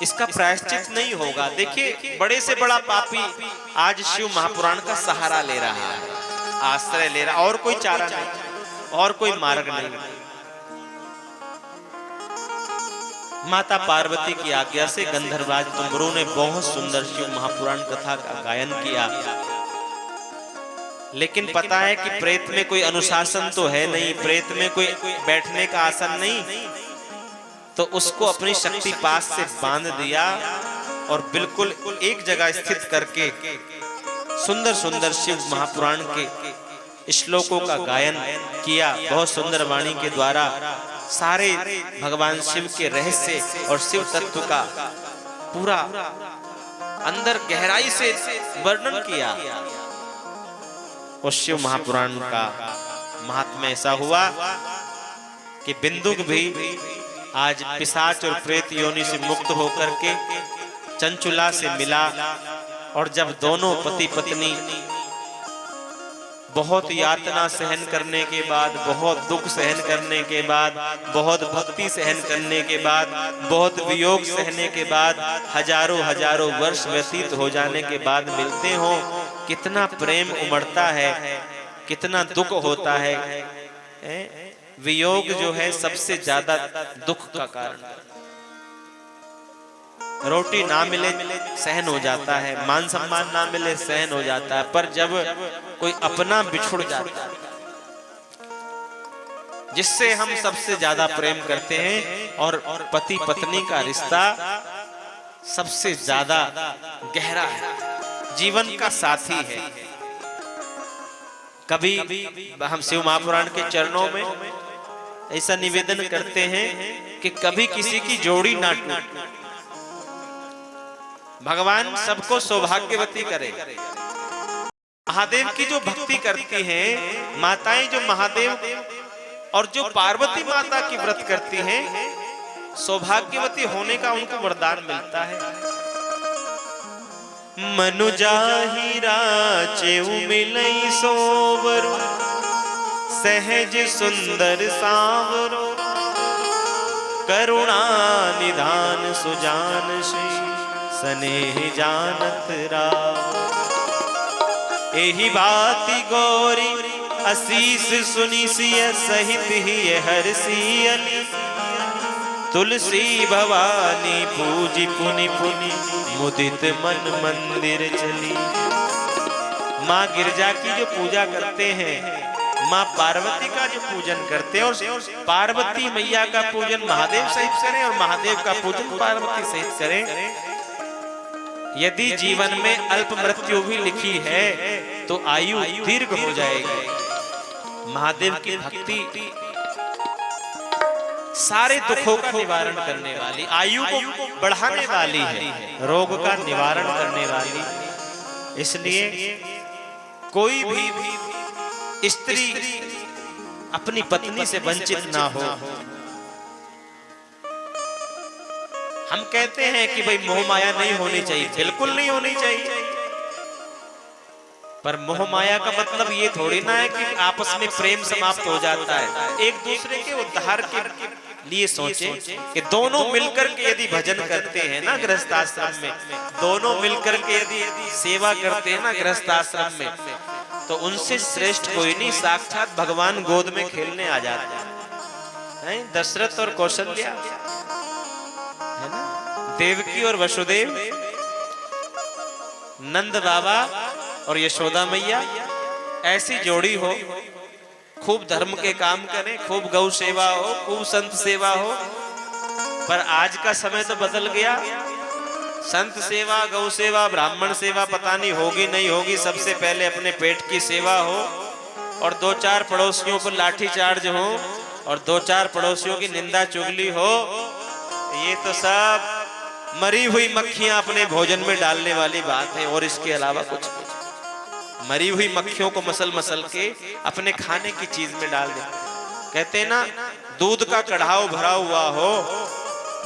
इसका प्रायश्चित नहीं होगा। देखिए, बड़े से बड़ा पापी आज शिव महापुराण का सहारा ले रहा है, आश्रय ले रहा, और कोई चारा नहीं, और कोई मार्ग नहीं। माता पार्वती की आज्ञा से गंधर्वराज तुम्बरू ने बहुत सुंदर शिव महापुराण कथा का गायन किया, लेकिन पता है कि प्रेत में कोई अनुशासन तो है नहीं, प्रेत में कोई बैठने का आसन नहीं, तो उसको अपनी शक्ति पास से बांध दिया और बिल्कुल एक जगह स्थित करके सुंदर सुंदर शिव महापुराण के श्लोकों का गायन किया। बहुत सुंदर वाणी के द्वारा सारे भगवान शिव के रहस्य और शिव तत्व का पूरा अंदर गहराई से वर्णन किया। उस शिव महापुराण का महात्म्य ऐसा हुआ कि बिंदुक भी आज पिशाच और प्रेत योनि से मुक्त होकर के चंचुला से मिला, और जब दोनों पति पत्नी बहुत यातना सहन करने के बाद, बहुत दुख सहन करने के बाद, बहुत भक्ति सहन करने के बाद, बहुत वियोग सहने के बाद, हजारों हजारों वर्ष व्यतीत हो जाने के बाद मिलते हो, कितना प्रेम उमड़ता है, कितना दुख होता है। वियोग जो है सबसे ज्यादा दुख का कारण। रोटी ना मिले सहन हो जाता है, मान सम्मान ना मिले सहन हो जाता है, पर जब कोई अपना बिछुड़ जाता है जिससे हम सबसे ज्यादा प्रेम करते हैं, और पति पत्नी का रिश्ता सबसे ज्यादा गहरा है, जीवन का साथी है। कभी हम शिव महापुराण के चरणों में ऐसा निवेदन करते हैं कि कभी किसी की जोड़ी ना टूटे, भगवान सबको सौभाग्यवती करे। महादेव की जो भक्ति करती हैं माताएं, जो महादेव और जो पार्वती माता की व्रत करती हैं, सौभाग्यवती होने का उनको वरदान मिलता है। मनुजाहि राचेउ मिलई सोवरु, सहज सुंदर सावरो, करुणा निधान सुजान श्री, स्नेह जानत राव। एही बाती गौरी असीस सुनी सिय सहित ही हरसियली, तुलसी भवानी पूजी पुनि पुनि, मुदित मन मंदिर चली। माँ गिरजा की जो पूजा करते हैं, माँ पार्वती का जो पूजन करते हैं, और पार्वती मैया का पूजन महादेव सहित करें और महादेव का पूजन पार्वती सहित करें। यदि जीवन में अल्प मृत्यु भी लिखी है तो आयु दीर्घ हो जाएगी। महादेव की भक्ति सारे दुखों का निवारण करने वाली, आयु को बढ़ाने वाली है, रोग का निवारण करने वाली। इसलिए कोई भी स्त्री अपनी पत्नी से वंचित ना हो। हम कहते हैं कि भाई मोह माया नहीं होनी चाहिए, बिल्कुल नहीं होनी चाहिए, पर मोह माया का मतलब ये थोड़ी ना है कि आपस में प्रेम समाप्त हो जाता है। एक दूसरे के उद्धार के लिए सोचें कि दोनों मिलकर के यदि भजन करते हैं ना गृहस्थ आश्रम में, दोनों मिलकर के यदि सेवा करते हैं ना गृहस्थ आश्रम में, तो उनसे श्रेष्ठ कोई नहीं, साक्षात भगवान गोद में खेलने आ जाते हैं। दशरथ और कौशल्या है ना, देवकी और वसुदेव, नंद बाबा और यशोदा मैया, ऐसी जोड़ी हो, खूब धर्म के काम करें, खूब गौ सेवा हो, खूब संत सेवा हो। पर आज का समय तो बदल गया, संत सेवा, गौ सेवा, ब्राह्मण सेवा पता नहीं होगी नहीं होगी, सबसे पहले अपने पेट की सेवा हो, और दो चार पड़ोसियों पर लाठी चार्ज हो, और दो चार पड़ोसियों की निंदा चुगली हो। ये तो सब मरी हुई मक्खियां अपने भोजन में डालने वाली बात है, और इसके अलावा कुछ मरी हुई मक्खियों को मसल मसल के अपने खाने की चीज में डाल दे। कहते हैं ना, दूध का कढ़ाव भरा हुआ हो,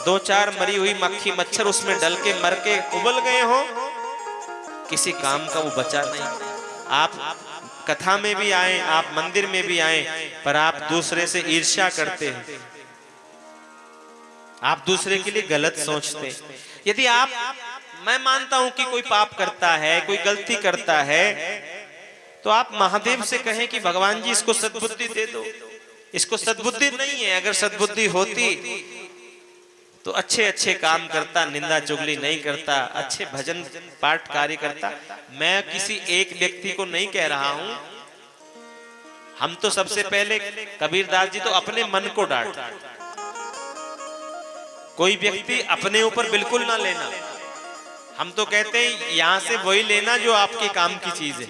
दो चार मरी हुई मक्खी मच्छर उसमें डल के मर के उबल गए हो, किसी काम का वो बचा नहीं। आप कथा में भी आए, आप मंदिर में भी आए, पर आप दूसरे से ईर्ष्या करते हैं, आप दूसरे के लिए गलत सोचते हैं। यदि मैं मानता हूं कि कोई पाप करता है, कोई गलती करता है, तो आप महादेव से कहें कि भगवान जी इसको सद्बुद्धि दे दो। इसको सद्बुद्धि नहीं है, अगर सद्बुद्धि होती तो अच्छे अच्छे काम करता, निंदा चुगली नहीं करता, अच्छे भजन पाठ कार्य करता। मैं किसी एक व्यक्ति को नहीं कह रहा हूं, हम तो सबसे पहले कबीरदास जी तो अपने मन को डांटते। कोई व्यक्ति अपने ऊपर बिल्कुल ना लेना, हम तो कहते हैं यहां से वही लेना जो आपके काम की चीज है।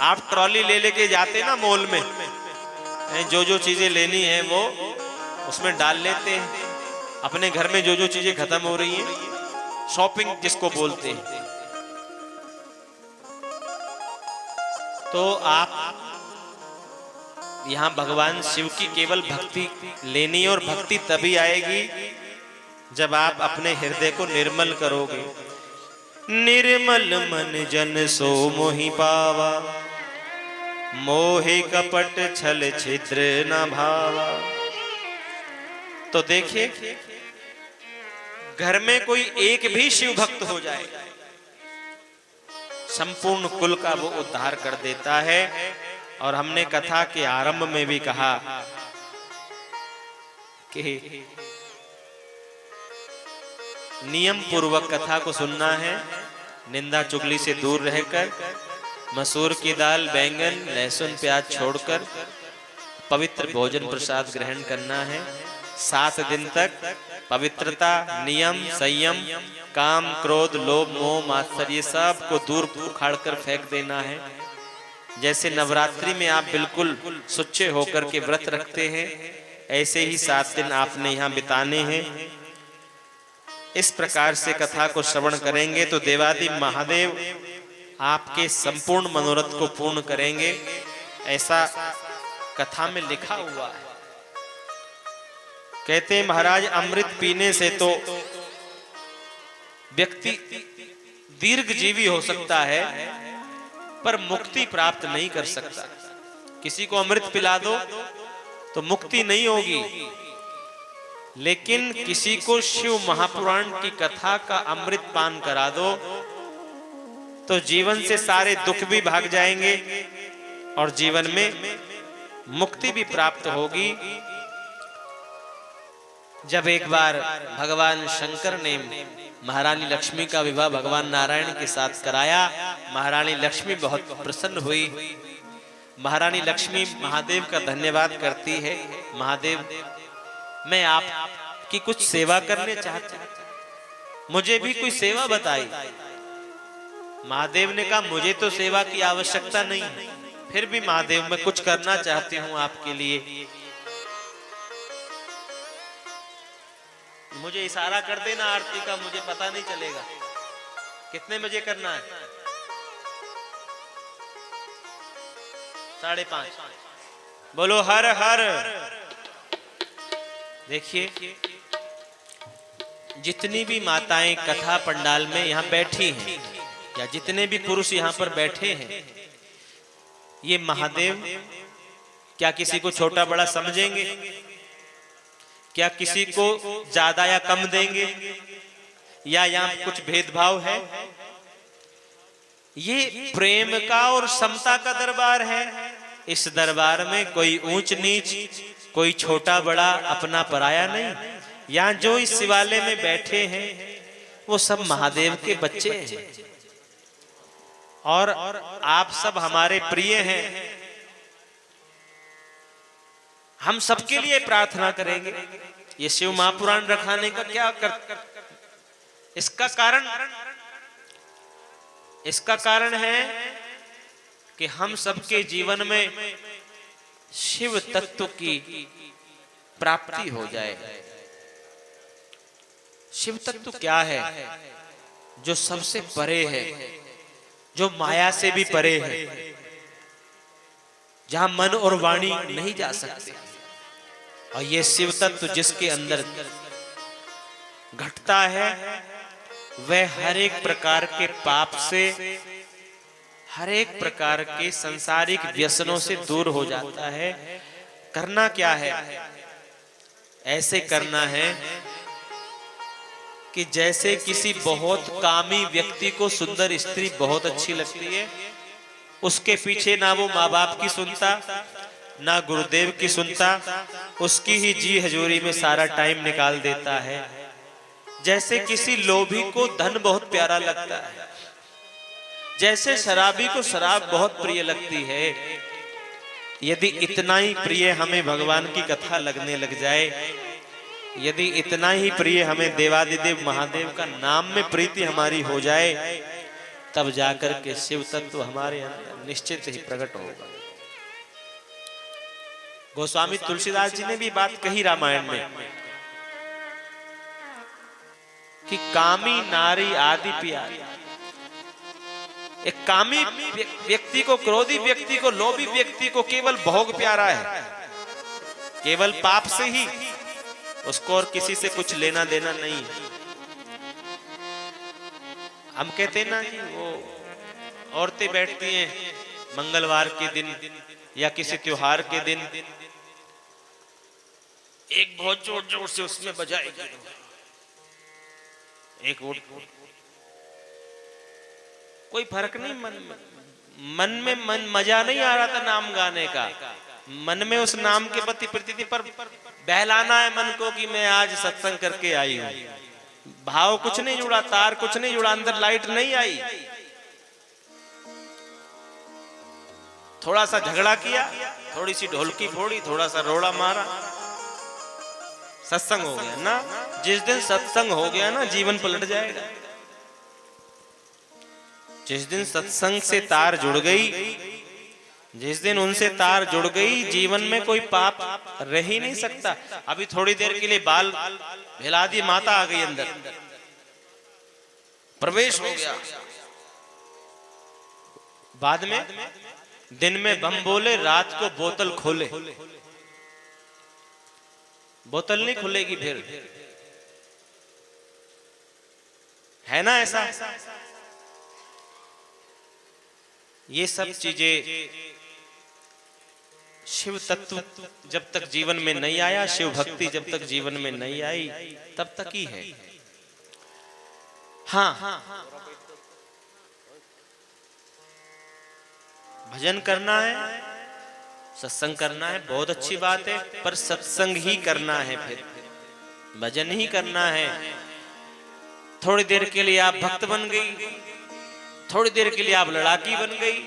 आप ट्रॉली ले लेके जाते ना मॉल में, जो जो चीजें लेनी है वो उसमें डाल लेते हैं। अपने घर में जो जो चीजें खत्म हो रही हैं, शॉपिंग जिसको बोलते हैं, तो आप यहां भगवान शिव की केवल भक्ति लेनी है, और भक्ति तभी आएगी जब आप अपने हृदय को निर्मल करोगे। निर्मल मन जन सो मोहि पावा, मोहि कपट छल छिद्र न भावा। तो देखिए, घर में कोई एक भी शिव भक्त हो जाए, संपूर्ण कुल का वो उद्धार कर देता है। और हमने कथा के आरंभ में भी कहा कि नियम पूर्वक कथा को सुनना है, निंदा चुगली से दूर रहकर, मसूर की दाल, बैंगन, लहसुन, प्याज छोड़कर पवित्र भोजन प्रसाद ग्रहण करना है। 7 दिन तक पवित्रता, नियम, संयम, काम, क्रोध, लोभ, मोह, मात्सर्य ये सब को दूर उखाड़ कर फेंक देना है। जैसे नवरात्रि में आप बिल्कुल सुच्चे होकर के व्रत रखते हैं, ऐसे ही 7 दिन आपने यहाँ बिताने हैं। इस प्रकार से कथा को श्रवण करेंगे तो देवादि महादेव आपके संपूर्ण मनोरथ को पूर्ण करेंगे, ऐसा कथा में लिखा हुआ है। कहते हैं महाराज, अमृत पीने से तो व्यक्ति दीर्घ जीवी हो सकता है, पर मुक्ति प्राप्त नहीं कर सकता। किसी को अमृत पिला दो तो मुक्ति नहीं होगी, लेकिन किसी को शिव महापुराण की कथा का अमृत पान करा दो तो जीवन से सारे दुख भी भाग जाएंगे और जीवन में मुक्ति भी प्राप्त होगी। जब एक बार भगवान शंकर ने महारानी लक्ष्मी का विवाह भगवान नारायण के साथ कराया, महारानी लक्ष्मी बहुत प्रसन्न हुई। महारानी लक्ष्मी महादेव का धन्यवाद करती है, महादेव मैं आपकी कुछ सेवा करने चाहती हूं, मुझे भी कोई सेवा बताई। महादेव ने कहा मुझे तो सेवा की आवश्यकता नहीं, फिर भी महादेव मैं कुछ करना चाहती हूं आपके लिए, मुझे इशारा कर देना आरती का, मुझे पता नहीं चलेगा कितने बजे करना है। 5:30। बोलो हर हर। देखिए, जितनी भी माताएं कथा पंडाल में यहाँ बैठी हैं या जितने भी पुरुष यहाँ पर बैठे हैं, ये महादेव क्या किसी को छोटा बड़ा समझेंगे? क्या किसी को ज्यादा या कम देंगे? या यहाँ कुछ भेदभाव है? ये प्रेम का और समता का दरबार है। इस दरबार में कोई ऊंच नीच, कोई छोटा बड़ा, अपना पराया नहीं। यहाँ जो इस शिवालय में बैठे हैं वो सब महादेव के बच्चे हैं और आप सब हमारे प्रिय हैं। हम सबके लिए प्रार्थना करेंगे। ये शिव महापुराण रखाने का क्या इसका कारण है कि हम सबके जीवन में शिव तत्व की प्राप्ति हो जाए। शिव तत्व क्या है? जो सबसे परे है, जो माया से भी परे है, जहां मन और वाणी नहीं जा सकते। और ये शिव तत्व जिसके अंदर घटता है वह हर एक प्रकार के पाप से, हर एक प्रकार के सांसारिक व्यसनों से दूर हो जाता है। करना क्या है? ऐसे करना है कि जैसे किसी बहुत कामी व्यक्ति को सुंदर स्त्री बहुत अच्छी लगती है, उसके पीछे ना वो माँ बाप की सुनता, ना गुरुदेव की सुनता, उसकी ही जी हजूरी में सारा टाइम निकाल देता है। जैसे किसी लोभी को धन बहुत प्यारा लगता है, जैसे शराबी को शराब बहुत प्रिय लगती है, यदि इतना ही प्रिय हमें भगवान की कथा लगने लग जाए, यदि इतना ही प्रिय हमें देवादिदेव महादेव का नाम में प्रीति हमारी हो जाए, तब जाकर के शिव तत्व हमारे अंदर निश्चित ही प्रकट होगा। गोस्वामी तुलसीदास जी ने भी बात कही रामायण में कि कामी नारी आदि प्यारी। एक कामी व्यक्ति को, क्रोधी व्यक्ति को, लोभी व्यक्ति को केवल भोग प्यारा है, केवल पाप से ही, उसको और किसी से कुछ लेना देना नहीं। हम कहते हैं ना कि वो औरतें बैठती हैं मंगलवार के दिन या किसी त्योहार के दिन एक बहुत जोर जोर से उसमें बजाएगी, एक वो कोई फर्क नहीं, मन में मजा नहीं आ रहा था नाम गाने का, मन में उस नाम के प्रति प्रीति थी, पर बहलाना है मन को कि मैं आज सत्संग करके आई हूं। भाव कुछ नहीं जुड़ा, तार कुछ नहीं जुड़ा, अंदर लाइट नहीं आई। थोड़ा सा झगड़ा किया, थोड़ी सी ढोलकी फोड़ी, थोड़ा सा रोड़ा मारा, सत्संग हो गया ना। जिस दिन सत्संग हो गया ना, जीवन पलट जाएगा। जिस दिन सत्संग से तार जुड़ गई, जिस दिन उनसे तार जुड़ गई, जीवन में कोई पाप रह ही नहीं सकता। अभी थोड़ी देर के लिए बाल हिला दी, माता आ गई अंदर, प्रवेश हो गया। बाद में दिन में बम बोले, रात को बोतल खोले। बोतल नहीं खुलेगी फिर, है ना ऐसा। ये सब चीजें शिव तत्व जब तक जीवन में नहीं आया, शिव भक्ति जब तक जीवन में नहीं आई, तब तक ही है। हाँ, भजन करना है, सत्संग करना है, बहुत अच्छी बात है, पर सत्संग ही करना है, फिर भजन ही करना है। थोड़ी देर के लिए आप भक्त बन गई, थोड़ी देर के लिए आप लड़ाकी बन गई,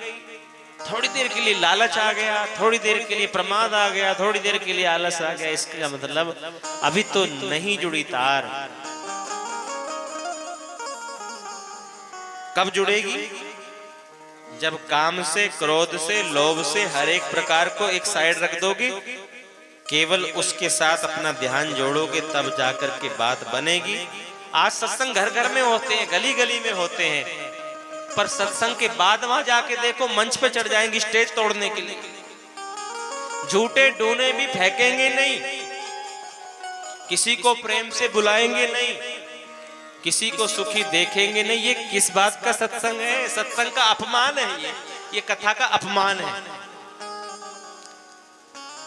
थोड़ी देर के लिए लालच आ गया, थोड़ी देर के लिए प्रमाद आ गया, थोड़ी देर के लिए आलस आ गया। इसका मतलब अभी तो नहीं जुड़ी तार। कब जुड़ेगी? जब काम से, क्रोध से, लोभ से, हर एक प्रकार को एक साइड रख दोगे, केवल उसके साथ अपना ध्यान जोड़ोगे, तब जाकर के बात बनेगी। आज सत्संग घर घर में होते हैं, गली गली में होते हैं, पर सत्संग के बाद वहां जाके देखो, मंच पे चढ़ जाएंगी स्टेज तोड़ने के लिए। झूठे डोने भी फेंकेंगे नहीं, किसी को प्रेम से बुलाएंगे नहीं, किसी को सुखी देखेंगे नहीं। ये किस बात का सत्संग है? सत्संग का अपमान है, ये कथा का अपमान है।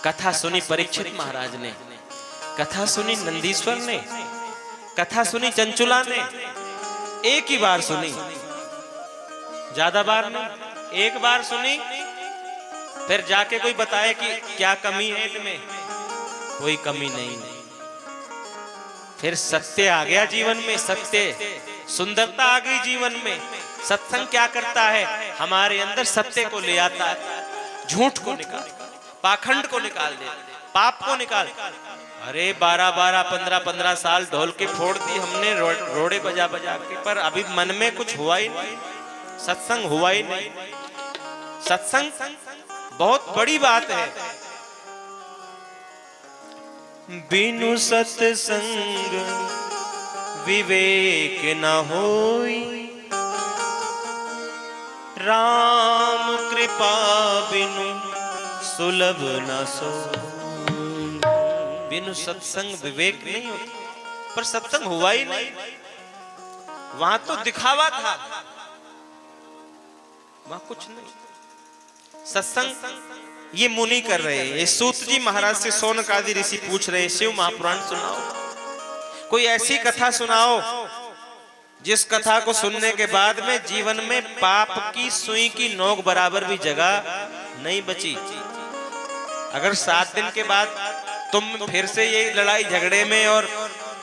कथा सुनी परीक्षित महाराज ने, कथा सुनी नंदीश्वर ने, कथा सुनी चंचुला ने, एक ही बार सुनी, ज्यादा बार नहीं, एक बार सुनी। फिर जाके कोई बताए कि क्या कमी है इनमें, कोई कमी नहीं। फिर सत्य आ गया जीवन में, सत्य, सुंदरता आ गई जीवन में। सत्संग क्या करता है? हमारे अंदर सत्य को ले आता है, झूठ को निकाल, पाखंड को निकाल दे, पाप को निकाल। अरे 12-12, 15-15 साल ढोल के फोड़ दी हमने, रोड़े बजा बजा के, पर अभी मन में कुछ हुआ ही नहीं, सत्संग हुआ ही नहीं। सत्संग बहुत बड़ी बात है। बिनु सत्संग विवेक न होई, राम कृपा बिनु सुलभ न सोई। बिनु सत्संग विवेक नहीं होता, पर सत्संग हुआ ही नहीं। वहां तो दिखावा था, वहां कुछ नहीं। सत्संग ये मुनि कर रहे हैं। ये सूत जी महाराज से शौनक आदि ऋषि पूछ रहे हैं, शिव महापुराण सुनाओ, कोई ऐसी कथा सुनाओ जिस कथा को सुनने के बाद में जीवन में पाप की सुई की नोक बराबर भी जगह नहीं बची। अगर 7 दिन के बाद तुम फिर से ये लड़ाई झगड़े में और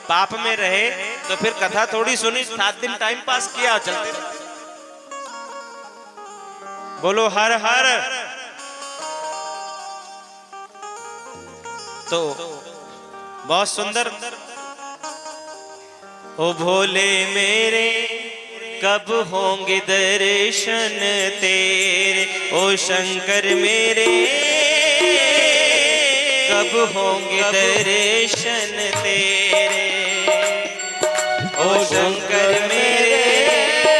पाप में रहे, तो फिर कथा थोड़ी सुनी, 7 दिन टाइम पास किया, चलते रहे। बोलो हर हर। तो बहुत सुंदर। ओ भोले मेरे कब होंगे दर्शन तेरे, ओ शंकर मेरे कब होंगे दर्शन तेरे, ओ शंकर मेरे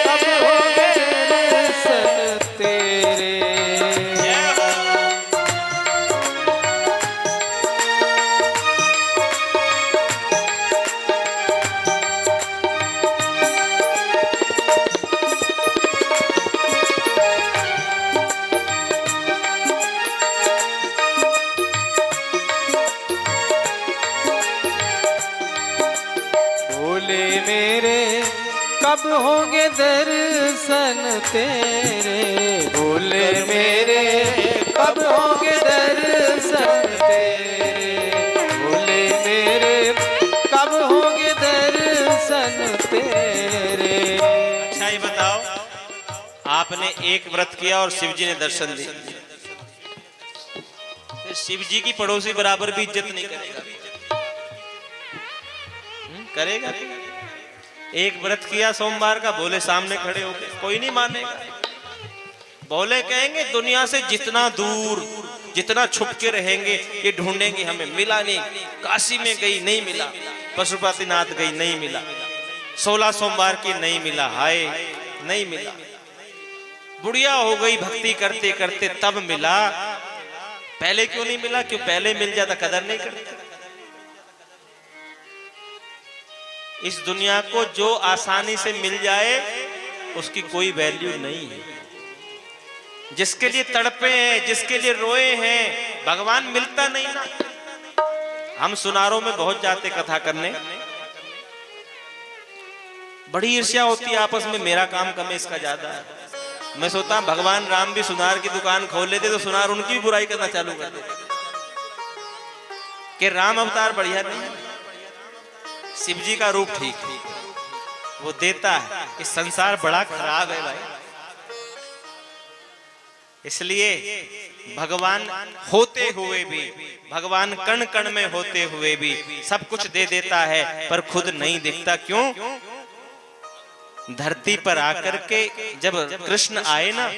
कब होंगे दर्शन तेरे। भोले मेरे कब होंगे दर्शन तेरे, भोले मेरे कब होंगे दर्शन तेरे, भोले मेरे कब होंगे दर्शन तेरे। अच्छा ये बताओ, आपने एक व्रत किया और शिव जी ने दर्शन दिए, तो शिव जी की पड़ोसी बराबर भी इज्जत नहीं करेगा? करेगा? एक व्रत किया सोमवार का, भोले सामने खड़े होके, कोई नहीं मानेगा। भोले कहेंगे दुनिया से जितना दूर, जितना छुप के रहेंगे, ये ढूंढेंगे, हमें मिला नहीं। काशी में गई नहीं मिला, पशुपतिनाथ गई नहीं मिला, 16 सोमवार की नहीं मिला, हाय नहीं मिला। बुढ़िया हो गई भक्ति करते करते तब मिला, पहले क्यों नहीं मिला? क्यों? पहले मिल जाता कदर नहीं करते। इस दुनिया को जो आसानी से मिल जाए उसकी कोई वैल्यू नहीं है। जिसके लिए तड़पे हैं, जिसके लिए रोए हैं, भगवान मिलता नहीं ना। हम सुनारों में बहुत जाते कथा करने, बड़ी ईर्ष्या होती है आपस में, मेरा काम कम है इसका ज्यादा है। मैं सोचता हूं भगवान राम भी सुनार की दुकान खोल लेते तो सुनार उनकी भी बुराई करना चालू कर देते कि राम अवतार बढ़िया नहीं, शिव जी का रूप ठीक है, वो देता है। इस संसार बड़ा खराब है भाई। इसलिए भगवान होते हुए भी, भगवान कण कण में होते हुए भी सब कुछ दे देता है, पर खुद नहीं दिखता। क्यों? धरती पर आकर के जब कृष्ण आए ना,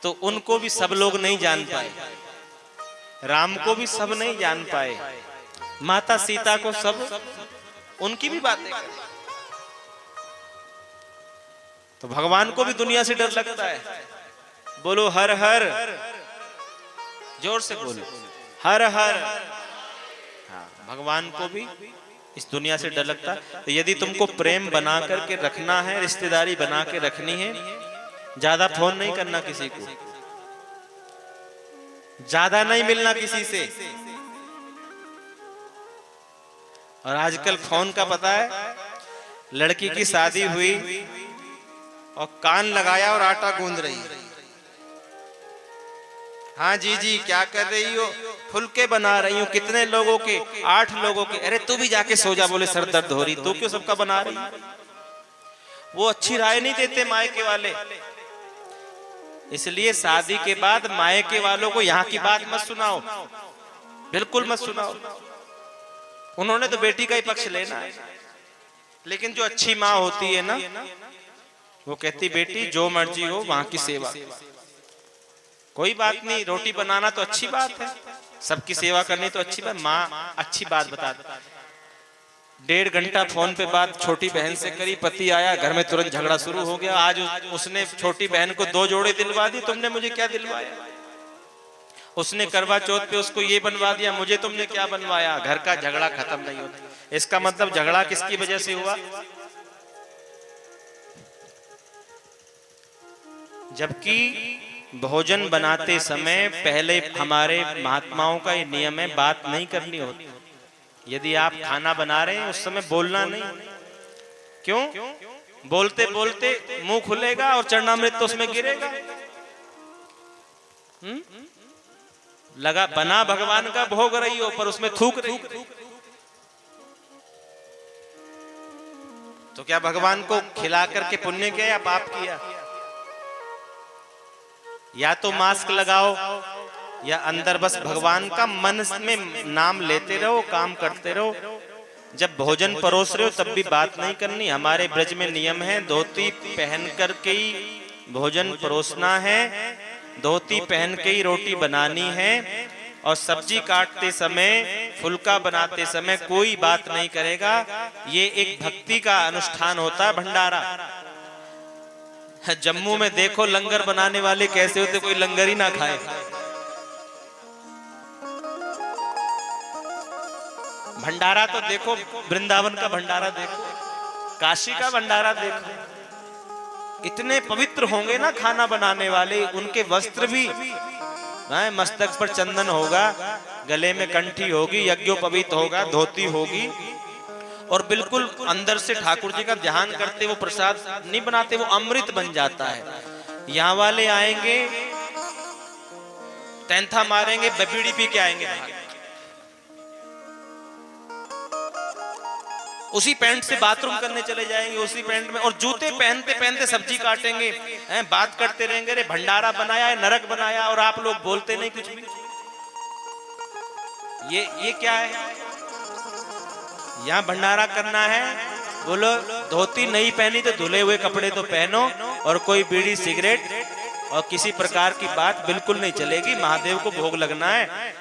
तो उनको भी सब लोग नहीं जान पाए, राम को भी सब नहीं जान पाए, माता सीता को सब, उनकी भी बातें करें। तो भगवान को भी दुनिया से डर लगता है। बोलो हर हर, जोर से बोलो हर हर। हाँ, भगवान को भी इस दुनिया से डर लगता है। तो यदि तुमको प्रेम बना करके रखना है, रिश्तेदारी बना के रखनी है, ज्यादा फोन नहीं करना किसी को, ज्यादा नहीं मिलना किसी से। और आजकल फोन का पता है, लड़की की शादी हुई और कान लगाया और आटा गूंद रही है। हाँ जी जी क्या कर रही हो? फुलके बना रही हूँ। कितने लोगों के? 8 लोगों के। अरे तू भी जाके सो जा। बोले सर दर्द हो रही। तू क्यों सबका बना रही? वो अच्छी राय नहीं देते मायके वाले। इसलिए शादी के बाद मायके वालों को यहाँ की बात मत सुनाओ, बिल्कुल मत सुनाओ। उन्होंने तो बेटी का ही पक्ष लेना है। लेकिन जो अच्छी माँ होती है ना, वो कहती बेटी जो मर्जी हो वहां की सेवा, कोई बात नहीं। रोटी बनाना तो अच्छी बात है, सबकी सेवा करनी तो अच्छी बात। माँ अच्छी बात बता दे। 1.5 घंटा फोन पे बात छोटी बहन से करी, पति आया घर में, तुरंत झगड़ा शुरू हो गया। आज उसने छोटी बहन को 2 जोड़े दिलवा दी, तुमने मुझे क्या दिलवाया? उसने करवा चौथ पे उसको ये बनवा दिया, मुझे तुमने क्या बनवाया? घर का झगड़ा खत्म नहीं होता। इसका मतलब झगड़ा किसकी वजह से हुआ? जबकि भोजन बनाते समय पहले हमारे महात्माओं का ये नियम है, बात नहीं करनी होती। यदि आप खाना बना रहे हैं उस समय बोलना नहीं। क्यों? बोलते बोलते मुंह खुलेगा और चरणामृत तो उसमें गिरेगा। लगा बना भगवान का भोग रही हो पर उसमें थूक रही हो, तो क्या भगवान को खिला करके पुण्य किया या पाप किया? या तो मास्क लगाओ या अंदर बस भगवान का मन में नाम लेते रहो, काम करते रहो। जब भोजन परोस रहे हो तब भी बात नहीं करनी। हमारे ब्रज में नियम है, धोती पहन करके ही भोजन परोसना है, धोती पहन के ही रोटी बनानी है, और सब्जी काटते समय, फुल्का बनाते समय कोई बात नहीं करेगा। ये एक भक्ति का अनुष्ठान होता है, भंडारा। जम्मू में देखो लंगर बनाने वाले कैसे होते, कोई लंगर ही ना खाए। भंडारा तो देखो, वृंदावन का भंडारा देखो, काशी का भंडारा देखो, इतने पवित्र होंगे ना खाना बनाने वाले। उनके वस्त्र भी, मस्तक पर चंदन होगा, गले में कंठी होगी, यज्ञोपवीत होगा, धोती होगी, और बिल्कुल अंदर से ठाकुर जी का ध्यान करते, वो प्रसाद नहीं बनाते, वो अमृत बन जाता है। यहाँ वाले आएंगे, तैंथा मारेंगे, बीड़ी पी के आएंगे बाहर। उसी पैंट से बाथरूम करने चले जाएंगे, उसी पैंट में, और जूते पहनते पहनते सब्जी काटेंगे, हैं, बात करते रहेंगे, अरे भंडारा बनाया है, नरक बनाया, और आप लोग बोलते नहीं कुछ भी। ये क्या है? यहाँ भंडारा करना है, बोलो धोती नहीं पहनी तो धुले हुए कपड़े तो पहनो, और कोई बीड़ी सिगरेट और किसी प्रकार की बात बिल्कुल नहीं चलेगी। महादेव को भोग लगना है।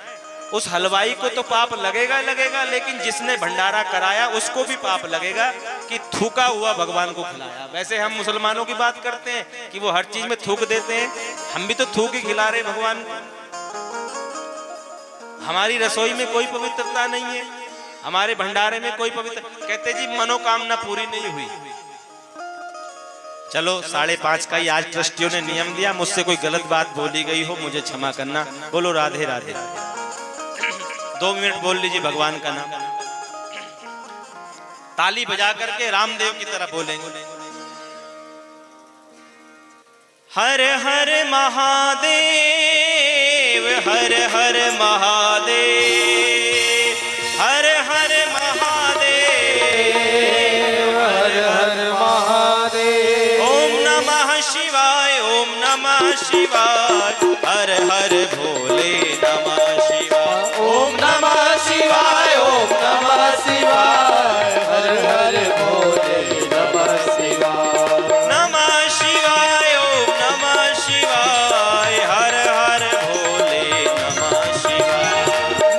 उस हलवाई को तो पाप लगेगा लगेगा, लेकिन जिसने भंडारा कराया उसको भी पाप लगेगा कि थूका हुआ भगवान को खिलाया। वैसे हम मुसलमानों की बात करते हैं कि वो हर चीज में थूक देते हैं, हम भी तो थूक ही खिला रहे भगवान को। हमारी रसोई में कोई पवित्रता नहीं है, हमारे भंडारे में कोई पवित्र, कहते जी मनोकामना पूरी नहीं हुई। चलो 5:30 का ही आज ट्रस्टियों ने नियम दिया, मुझसे कोई गलत बात बोली गई हो मुझे क्षमा करना। बोलो राधे राधे। 2 मिनट बोल लीजिए भगवान का नाम, ताली बजा करके रामदेव की तरह बोलेंगे। हर हर महादेव, हर हर महादेव, हर हर महादेव, हर हर महादेव। ओम नमः शिवाय, ओम नमः शिवाय, हर हर भोले नमः शिवाय, ओम नमः शिवाय, ओम नमः शिवाय, हर हर भोले नमः शिवाय। नमः शिवाय, ओम नमः शिवाय, हर हर भोले नमः शिवाय।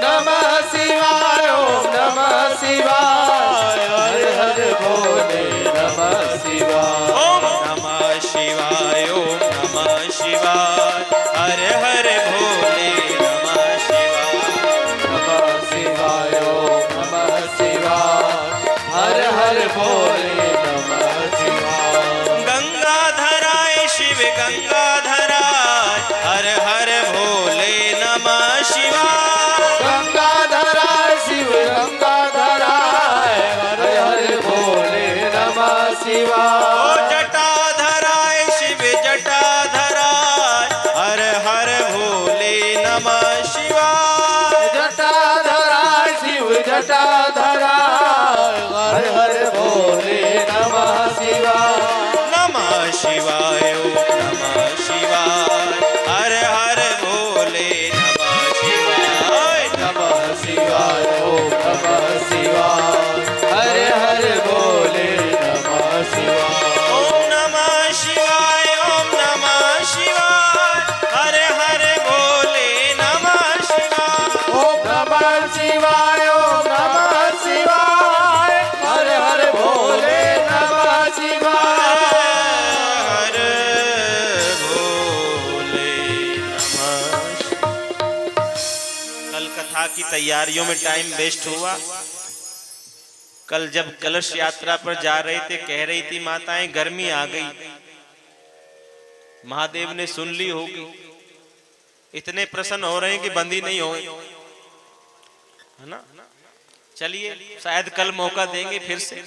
नमः शिवाय, ओम नमः शिवाय, हर हर भोले नमः शिवाय। ओम नमः शिवाय, ओम नमः शिवाय, हर हर भोले नमः शिवाय। नमः शिवाय, ओम नमः शिवाय, हर हर भोले नमः शिवाय। गंगाधराय शिव गंगाधराय, हर हर भोले नमः शिवाय। गंगाधराय शिव गंगाधराय, हर हर भोले नमः ओ शिवाय। जटाधराय शिव जटाधराय, हर हर भोले नमः शिवाय। जटाधराय शिव जटाधराय, हर हर भोले नमः शिवाय। नमः शिवाय, ओम नमः शिवाय, हर हर भोले नमः शिवाय। नमः शिवाय, ओम नमः शिवाय, हर हर भोले नमः शिवाय। ओम नमः शिवाय, ओम नमः शिवाय, हर हर भोले नमः शिवाय। ओम नमः शिवाय, ओम नमः शिवाय, हर हर भोले नमः शिवाय। हर भोले नमः। कल कथा की तैयारियों में टाइम वेस्ट हुआ। कल जब कलश यात्रा पर जा रहे थे, कह रही थी माताएं गर्मी आ गई, महादेव ने सुन ली होगी, इतने प्रसन्न हो रहे हैं कि बंदी नहीं हो, है ना। चलिए शायद कल मौका देंगे फिर से।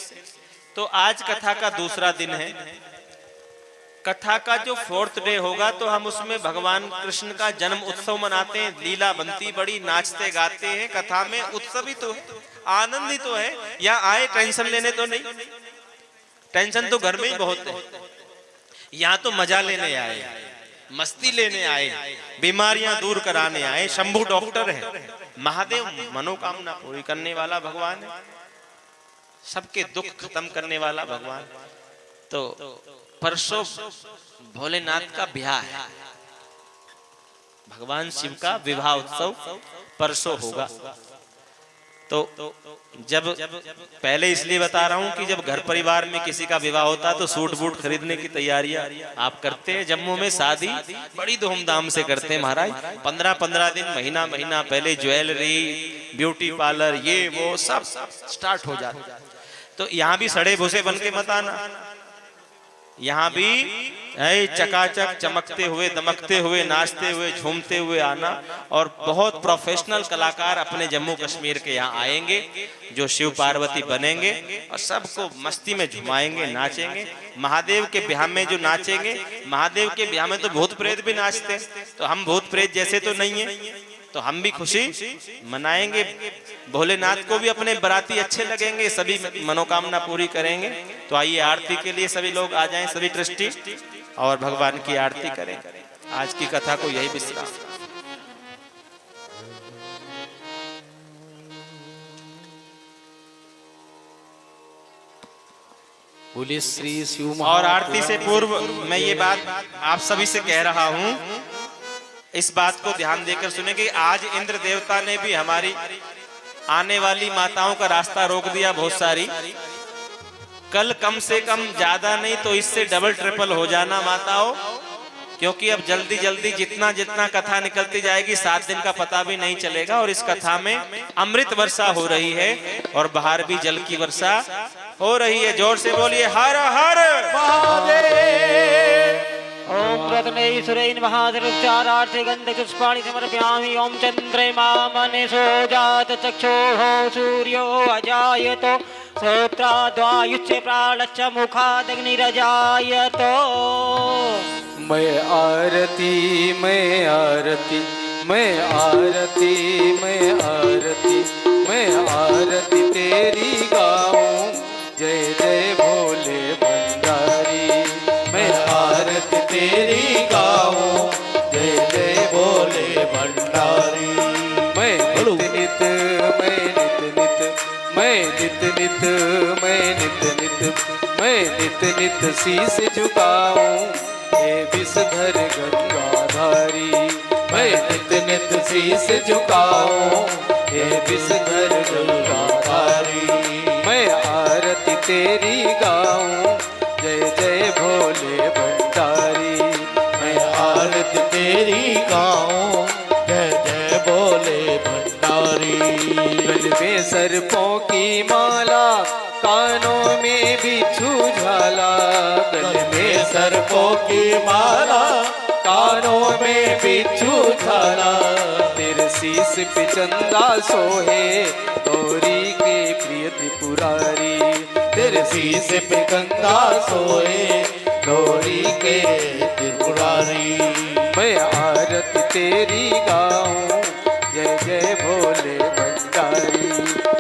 तो आज कथा का दूसरा दिन है। कथा का जो 4th डे होगा तो हम उसमें भगवान कृष्ण का जन्म उत्सव मनाते हैं। लीला बनती बड़ी, नाचते गाते हैं, कथा में उत्सव ही तो है, आनंद ही तो है। यहाँ आए टेंशन लेने तो नहीं, टेंशन तो घर में ही बहुत है। यहाँ तो मजा लेने आए, मस्ती लेने आए, बीमारियां दूर कराने आए। शंभू डॉक्टर है, महादेव मनोकामना पूरी करने वाला भगवान है, सबके दुख खत्म करने वाला भगवान। तो परसों भोलेनाथ का ब्याह है, भगवान शिव का विवाह उत्सव परसों होगा। तो जब पहले इसलिए बता रहा हूं कि जब घर परिवार में किसी का विवाह होता है तो सूट बूट खरीदने की तैयारियां आप करते हैं। जम्मू में शादी बड़ी धूमधाम से करते हैं महाराज। 15-15 दिन, महीना पहले ज्वेलरी, ब्यूटी पार्लर, ये वो सब स्टार्ट हो जाता। तो यहाँ भी सड़े भूसे बन के मत आना, यहाँ भी चकाचक चमकते हुए, दमकते हुए, नाचते हुए, झूमते हुए आना। और बहुत प्रोफेशनल कलाकार अपने जम्मू कश्मीर के यहाँ आएंगे जो शिव पार्वती बनेंगे और सबको मस्ती में झुमाएंगे, नाचेंगे। महादेव के ब्याह में जो नाचेंगे, महादेव के ब्याह में तो भूत प्रेत भी नाचते, तो हम भूत प्रेत जैसे तो नहीं है, तो हम भी खुशी मनाएंगे। भोलेनाथ को भी अपने बराती अच्छे लगेंगे, सभी मनोकामना पूरी करेंगे। तो आइए आरती के लिए सभी लोग आ जाएं, सभी ट्रस्टी, और भगवान की आरती करें। आज की कथा को यही विश्राम। बोले श्री शिव। और आरती से पूर्व मैं ये बात आप सभी से कह रहा हूं, इस बात को ध्यान देकर सुने कि आज इंद्र देवता ने भी हमारी आने वाली माताओं का रास्ता रोक दिया बहुत सारी। कल कम से कम ज्यादा नहीं तो इससे डबल ट्रिपल हो जाना माताओं, क्योंकि अब जल्दी जल्दी जितना जितना कथा निकलती जाएगी 7 दिन का पता भी नहीं चलेगा। और इस कथा में अमृत वर्षा हो रही है और बाहर भी जल की वर्षा हो रही है। जोर से बोलिए हर हर महादेव। ओम प्रथमेश्वरेण महादेवोपचारार्थे गन्धपुष्पाणि समर्पयामि। ओम चन्द्रमा मनसो जात चक्षुः सूर्यो अजायतो श्रोत्राद्वायुश्च प्राणश्च मुखादग्निरजायतो। मैं आरती, मैं आरती, मैं आरती, मैं आरती, मैं आरती तेरी गाऊं। जय जय भोले भंडारी। मैं आरती तेरी गाऊं। जय जय भोले भंडारी। मैं नित नित, मैं नित नित, मैं नित नित, मैं नित नित, मैं नित नित शीश झुकाऊं। हे विषधर गंगाधारी। मैं नित नित शीश झुकाऊं। हे विषधर गंगाधारी। मैं आरती तेरी गाऊं। जय जय भोले भंडारी। मैं आरती तेरी गाऊं। जय जय भोले भंडारी। गल में सर्पों की माला, कानों में बिच्छू झाला। गल में सर्पों की माला, कानों में बिच्छू झाला। तेरे शीश पे चंदा सोहे, गौरी के प्रिय त्रिपुरारी। तेरे शीश पे चंदा सोहे, गौरी के त्रिपुरारी। मैं आरती तेरी गाऊं। जय जय भोले भंडारी।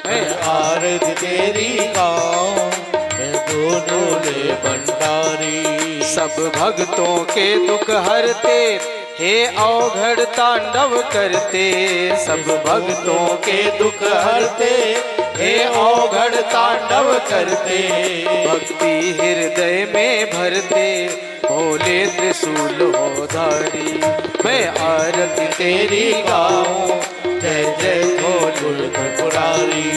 मैं आरती तेरी गाऊं। मैं भोले भंडारी। सब भक्तों के दुख हरते, हे अवघड़ तांडव करते। सब भक्तों के दुख हरते, हे अवघड़ तांडव करते। भक्ति हृदय में भरते, भोले त्रिशूलधारी। मैं आरती तेरी गाऊं। जय जय भोले त्रिपुरारी।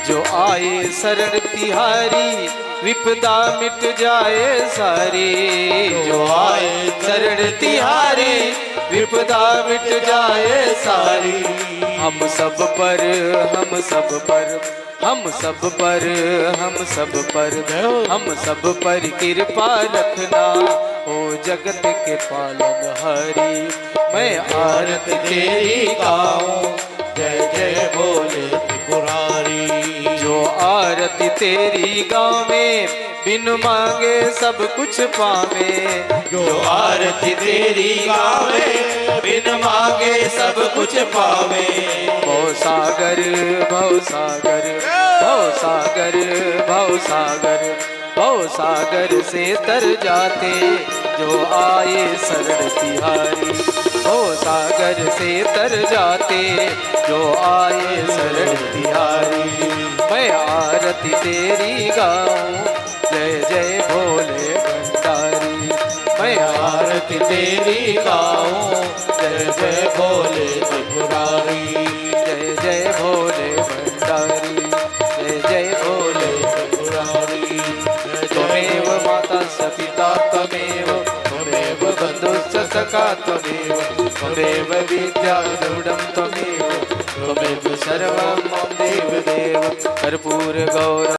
जो आए शरण तिहारी, विपदा मिट जाए सारी। जो आए शरण तिहारी, विपदा मिट जाए सारी। हम सब पर, हम सब पर, हम सब पर, हम सब पर, हम सब पर कृपा रखना, ओ जगत के पालन हरि। मैं आरती तेरी गाऊं। जय जय भोले त्रिपुरारी। जो आरती तेरी गावे, बिन मांगे सब कुछ पावे। जो आरती तेरी गावे, बिन मांगे सब कुछ पावे। भव सागर, भव सागर, भव सागर, भव सागर, भव सागर से तर जाते जो आए शरण तिहारी। भव सागर से तर जाते जो आए शरण तिहारी। मैं आरती तेरी गाऊं। जय जय भोले भंडारी। मैं आरती तेरी गाऊं। जय जय भोले त्रिपुरारी। जय जय भोले भंडारी। जय जय भोले त्रिपुरारी। त्वमेव माता स पिता त्वमेव, त्वमेव बन्धुश्च सखा त्वमेव, त्वमेव विद्या द्रविडं त्वमेव, त्वमेव सर्वं मम देव देव कर्पूर गौर